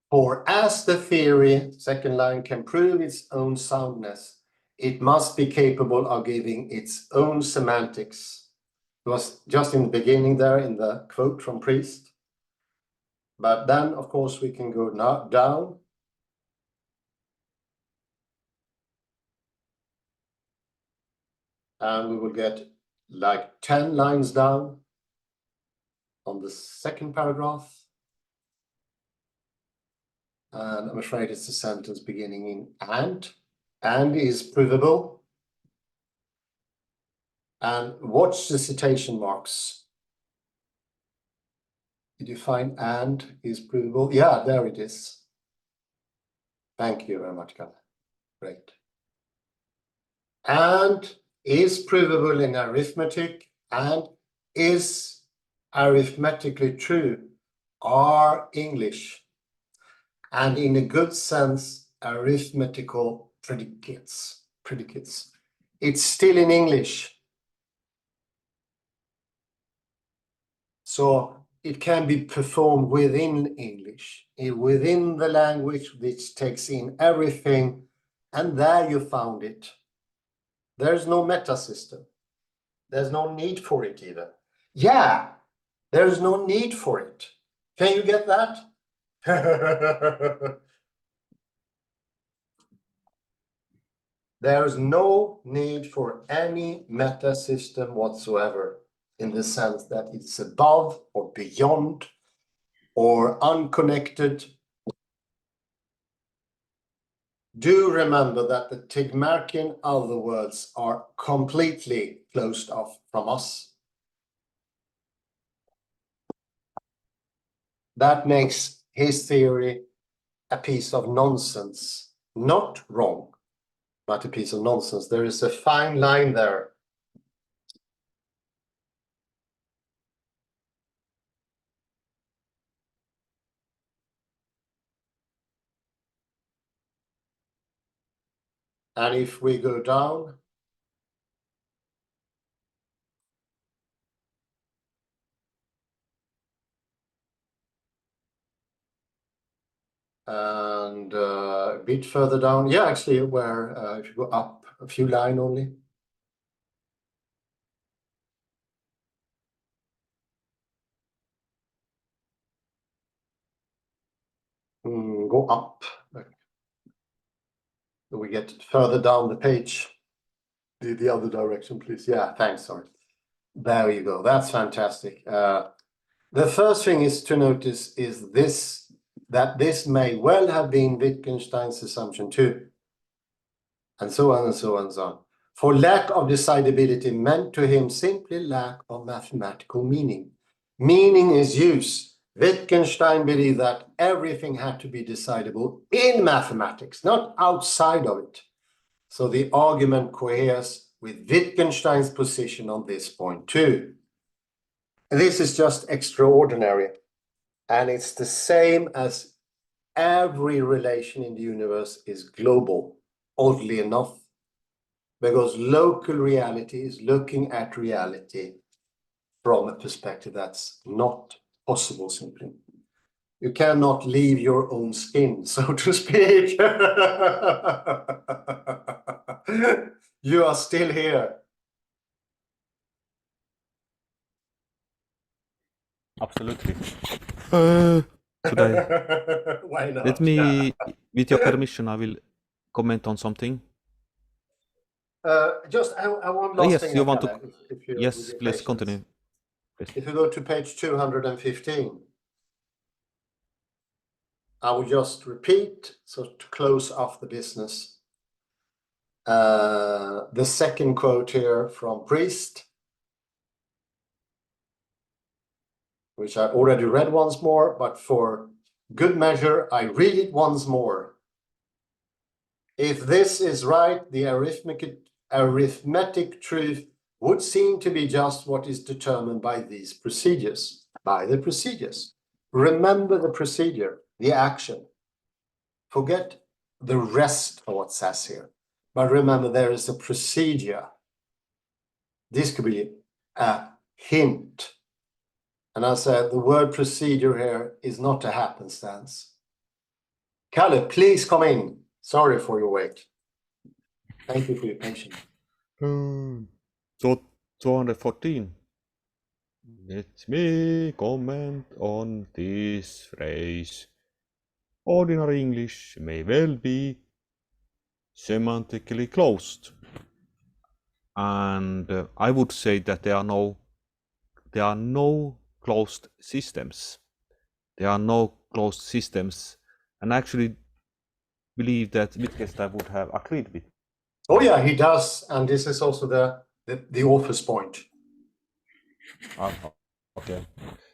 for as the theory, second line, can prove its own soundness, it must be capable of giving its own semantics. It was just in the beginning there in the quote from Priest. But then, of course, we can go now down. And we will get like 10 lines down on the second paragraph. And I'm afraid it's a sentence beginning in and. And is provable. And watch the citation marks. Did you find and is provable? Yeah, there it is. Thank you very much, Kalle. Great. And is provable in arithmetic and is arithmetically true are English. And in a good sense, arithmetical predicates. It's still in English. So it can be performed within English, within the language which takes in everything, and there you found it. There's no meta system. There's no need for it either. Yeah, there's no need for it. Can you get that? There's no need for any meta system whatsoever, in the sense that it's above or beyond or unconnected. Do remember that the Tigmarkian other words are completely closed off from us. That makes his theory a piece of nonsense. Not wrong, but a piece of nonsense. There is a fine line there. And if we go down, and a bit further down, yeah, actually, where if you go up a few lines only. Go up. We get further down the page. The other direction, please. Yeah, thanks, sorry. There you go. That's fantastic. The first thing is to notice is this, that this may well have been Wittgenstein's assumption too. And so on and so on and so on. For lack of decidability meant to him simply lack of mathematical meaning. Meaning is use. Wittgenstein believed that everything had to be decidable in mathematics, not outside of it. So the argument coheres with Wittgenstein's position on this point too. This is just extraordinary. And it's the same as every relation in the universe is global, oddly enough, because local reality is looking at reality from a perspective that's not possible simply. You cannot leave your own skin, so to speak. You are still here. Absolutely. Should I? Why not? Let me, with your permission, I will comment on something. Just I one last Yes, thing, you want to? Kalle, if you with Yes, your please patience. continue. Please. If you go to page 215, I will just repeat, so to close off the business. The second quote here from Priest, which I already read once more, but for good measure, I read it once more. If this is right, the arithmetic truth would seem to be just what is determined by these procedures, by the procedures. Remember the procedure, the action. Forget the rest of what says here. But remember, there is a procedure. This could be a hint. And I said the word procedure here is not a happenstance. Kalle, please come in. Sorry for your wait. Thank you for your patience. So 214. Let me comment on this phrase. Ordinary English may well be semantically closed. And I would say that there are no closed systems. There are no closed systems. And I actually believe that Wittgenstein would have agreed with. Oh yeah, he does. And this is also the author's point. Okay.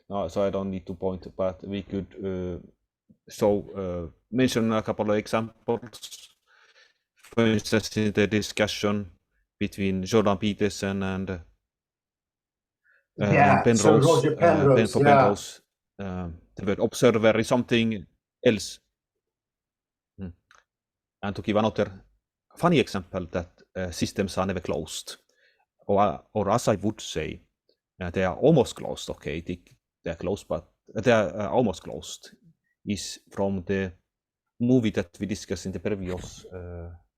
No, so I don't need to point, but we could mention a couple of examples. For instance, in the discussion between Jordan Peterson and Penrose, Sir Roger Penrose, for Penrose, the word observer is something else. And to give another funny example, that systems are never closed, or as I would say, they are almost closed. Okay, they are closed, but they are almost closed. Is from the movie that we discussed in the previous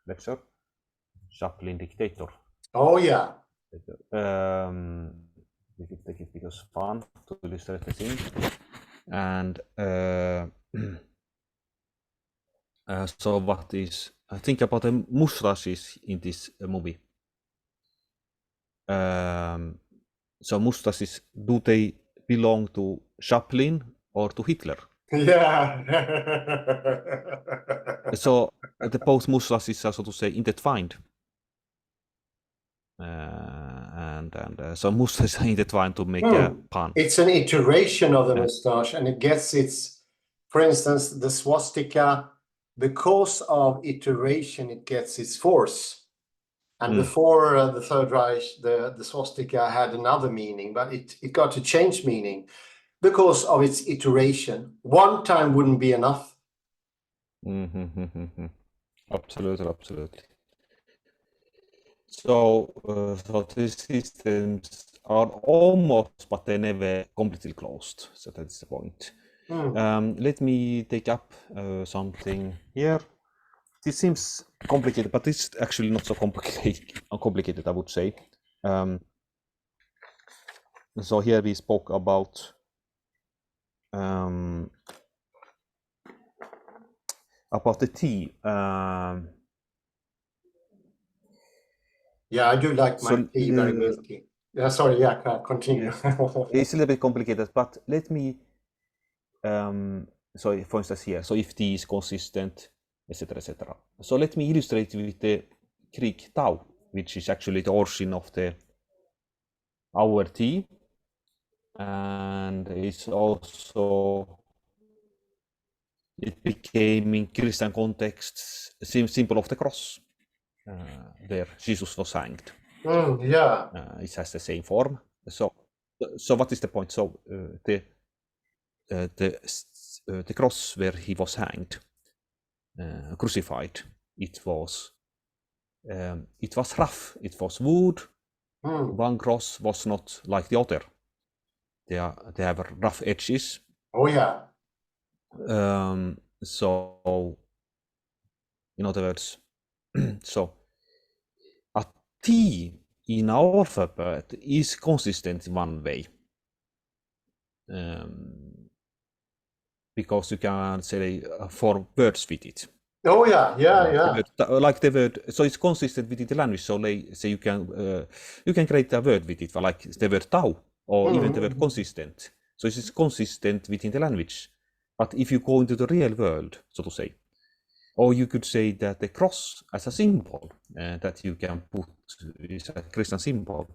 lecture, Chaplin Dictator. Oh yeah. We could take it because fun to illustrate the thing, and so what is? Think about the mustaches in this movie. So mustaches, do they belong to Chaplin or to Hitler? Yeah. So the both mustaches are, so to say, intertwined. And so mustaches are intertwined to make a pun. It's an iteration of the moustache, and it gets its, for instance, the swastika, because of iteration, it gets its force. And before the Third Reich, the swastika had another meaning, but it got to change meaning because of its iteration. One time wouldn't be enough. Absolutely. So these systems are almost, but they never completely closed. So that's the point. Let me take up something here. This seems complicated, but it's actually not so complicated, I would say. So here we spoke about the tea. Yeah, I do like my tea very milky. Yeah, sorry, yeah, continue. It's a little bit complicated, but let me. So, for instance, here, so if tea is consistent, etc., etc. So let me illustrate with the Greek tau, which is actually the origin of our tea, and it's also, it became in Christian contexts symbol of the cross, where Jesus was hanged. Yeah. It has the same form. So what is the point? So the cross where he was hanged, crucified, it was rough. It was wood. One cross was not like the other. They have rough edges. Oh yeah. So in other words, so a T in our alphabet is consistent in one way. because you can say form words with it. Oh yeah, Like the word, so it's consistent within the language. So you can create a word with it, like the word tau, or even the word consistent. So it is consistent within the language. But if you go into the real world, so to say, or you could say that the cross as a symbol that you can put is a Christian symbol.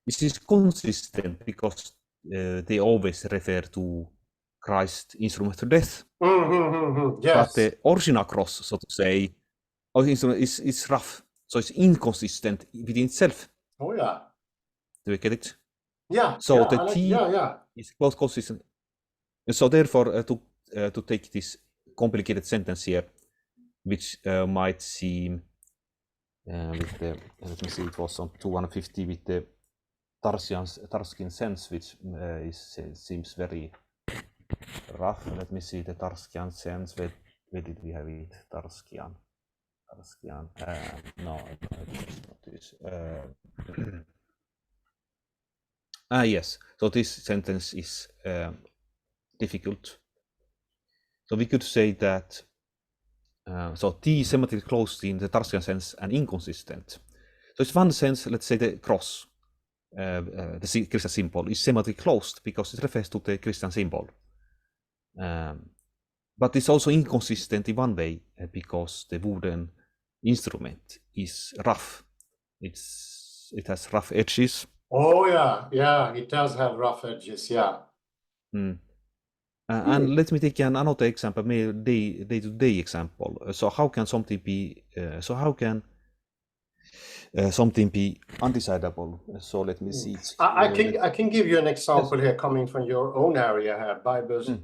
This is consistent because they always refer to Christ's instrument to death. Yes. But the original cross, so to say, is rough. So it's inconsistent within itself. Oh yeah. Do you get it? Yeah. So yeah, the T is both consistent. And so therefore, to take this complicated sentence here, which might seem with the, let me see, it was on 250 with the Tarskian sense, which seems very rough. Let me see the Tarskian sense. Where did we have it? Tarskian. No, it's not this. Yes. So this sentence is difficult. So we could say that so T is semantically closed in the Tarskian sense and inconsistent. So it's one sense, let's say the cross, the Christian symbol, is semantically closed because it refers to the Christian symbol. But it's also inconsistent in one way because the wooden instrument is rough. It has rough edges. Oh yeah, it does have rough edges, yeah. And let me take another example, maybe day-to-day example. So how can something be? Something be undecidable? So let me see. I can give you an example here coming from your own area here,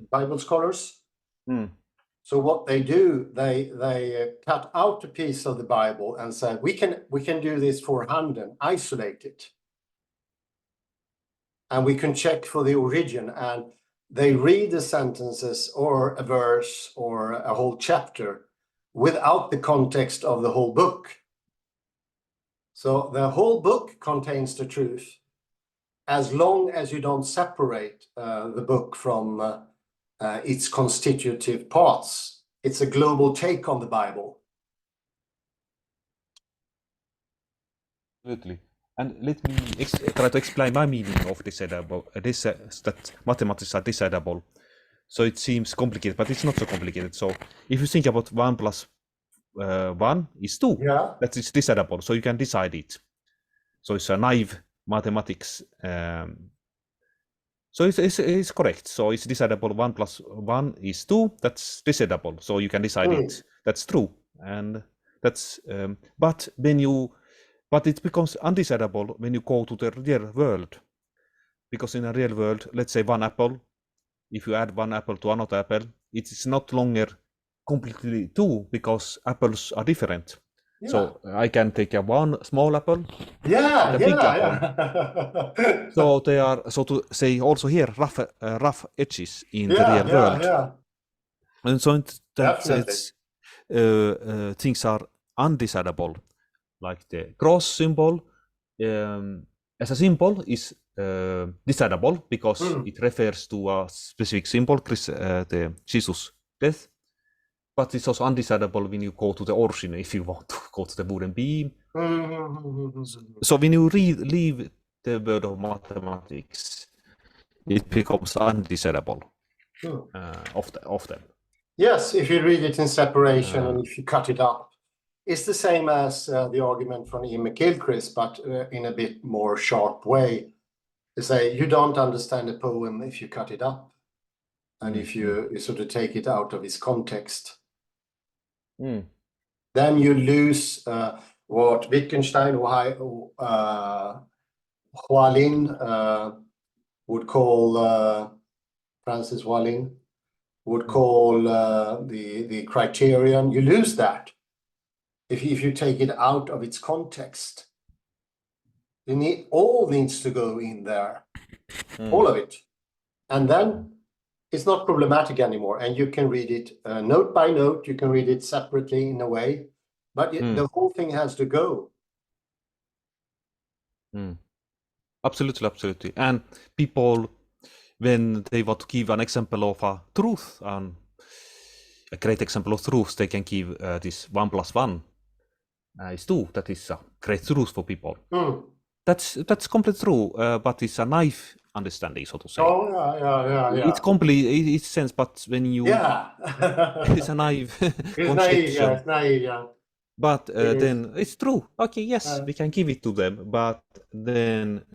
Bible scholars. So what they do, they cut out a piece of the Bible and say we can do this for hand and isolate it, and we can check for the origin, and they read the sentences or a verse or a whole chapter without the context of the whole book. So the whole book contains the truth, as long as you don't separate the book from its constitutive parts. It's a global take on the Bible. Absolutely. And let me try to explain my meaning of decidable. That mathematics are decidable. So it seems complicated, but it's not so complicated. So if you think about 1 plus 1 is 2, that is decidable. So you can decide it. So it's a naive mathematics. So it's correct. So it's decidable. 1 plus 1 is 2. That's decidable. So you can decide it. That's true. And that's but it becomes undecidable when you go to the real world. Because in a real world, let's say 1 apple, if you add 1 apple to another apple, it is not longer completely 2 because apples are different. Yeah. So I can take one small apple, a big apple. So they are, so to say, also here rough edges in the real world. Yeah. And so that things are undecidable. Like the cross symbol, as a symbol, is decidable because it refers to a specific symbol, the Jesus' death. But it's also undecidable when you go to the origin, if you want to go to the wooden beam. So when you leave the world of mathematics, it becomes undecidable often. Yes, if you read it in separation and if you cut it up. It's the same as the argument from E. McGilchrist, but in a bit more sharp way. They say you don't understand a poem if you cut it up, and if you sort of take it out of its context. Then you lose what Wittgenstein or Hualin would call Francis Hualin would call the criterion. You lose that. If you take it out of its context, all needs to go in there, all of it, and then it's not problematic anymore. And you can read it note by note. You can read it separately in a way, but the whole thing has to go. Absolutely. And people when they want to give an example of a truth, a great example of truth, they can give this 1 + 1 is 2. That is a great truth for people. That's completely true, but it's a naive understanding, so to say. Oh, yeah. It's complete, it's sense, but when you it's a naive It's naive, conception. it's naive, yeah. But It then it's true. Okay, yes, Uh, we can give it to them, but then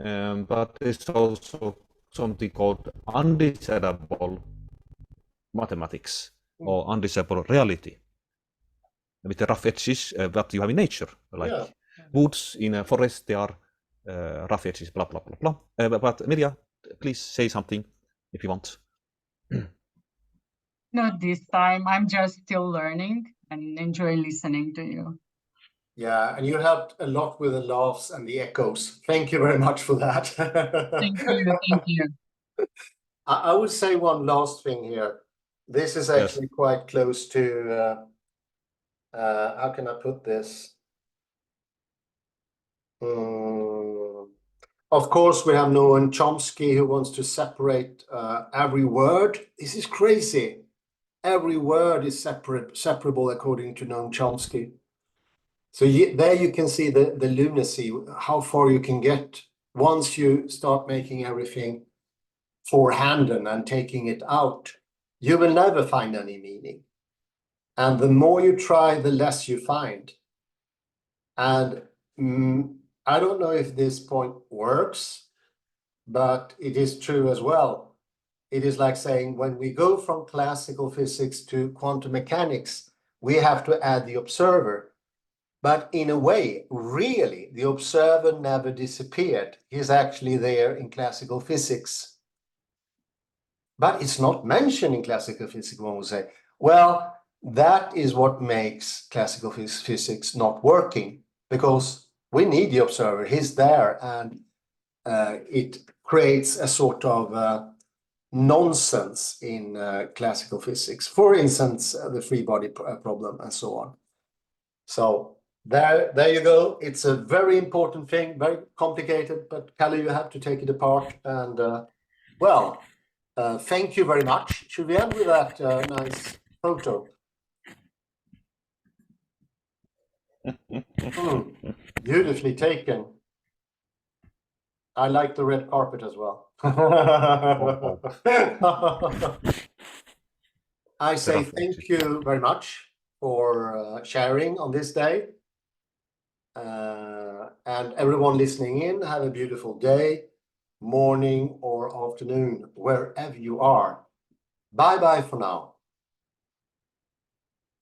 but there's also something called undesirable mathematics or undesirable reality with the rough edges that you have in nature, like woods in a forest. They are rough edges, blah blah blah blah. But Mirja, please say something if you want. Not this time. I'm just still learning and enjoy listening to you. Yeah, and you helped a lot with the laughs and the echoes. Thank you very much for that. Thank you. Thank you. I would say one last thing here. This is actually quite close to, how can I put this? Of course, we have Noam Chomsky who wants to separate every word. This is crazy. Every word is separable according to Noam Chomsky. So there you can see the lunacy, how far you can get once you start making everything forehanden and taking it out. You will never find any meaning. And the more you try, the less you find. And I don't know if this point works, but it is true as well. It is like saying when we go from classical physics to quantum mechanics, we have to add the observer. But in a way, really, the observer never disappeared. He's actually there in classical physics. But it's not mentioned in classical physics when we say, well, that is what makes classical physics not working, because we need the observer. He's there, and it creates a sort of nonsense in classical physics. For instance, the free body problem and so on. So there you go. It's a very important thing, very complicated, but Kalle, you have to take it apart. And thank you very much. Should we end with that nice photo? Beautifully taken. I like the red carpet as well. I say thank you very much for sharing on this day. And everyone listening in, have a beautiful day, morning or afternoon, wherever you are. Bye-bye for now.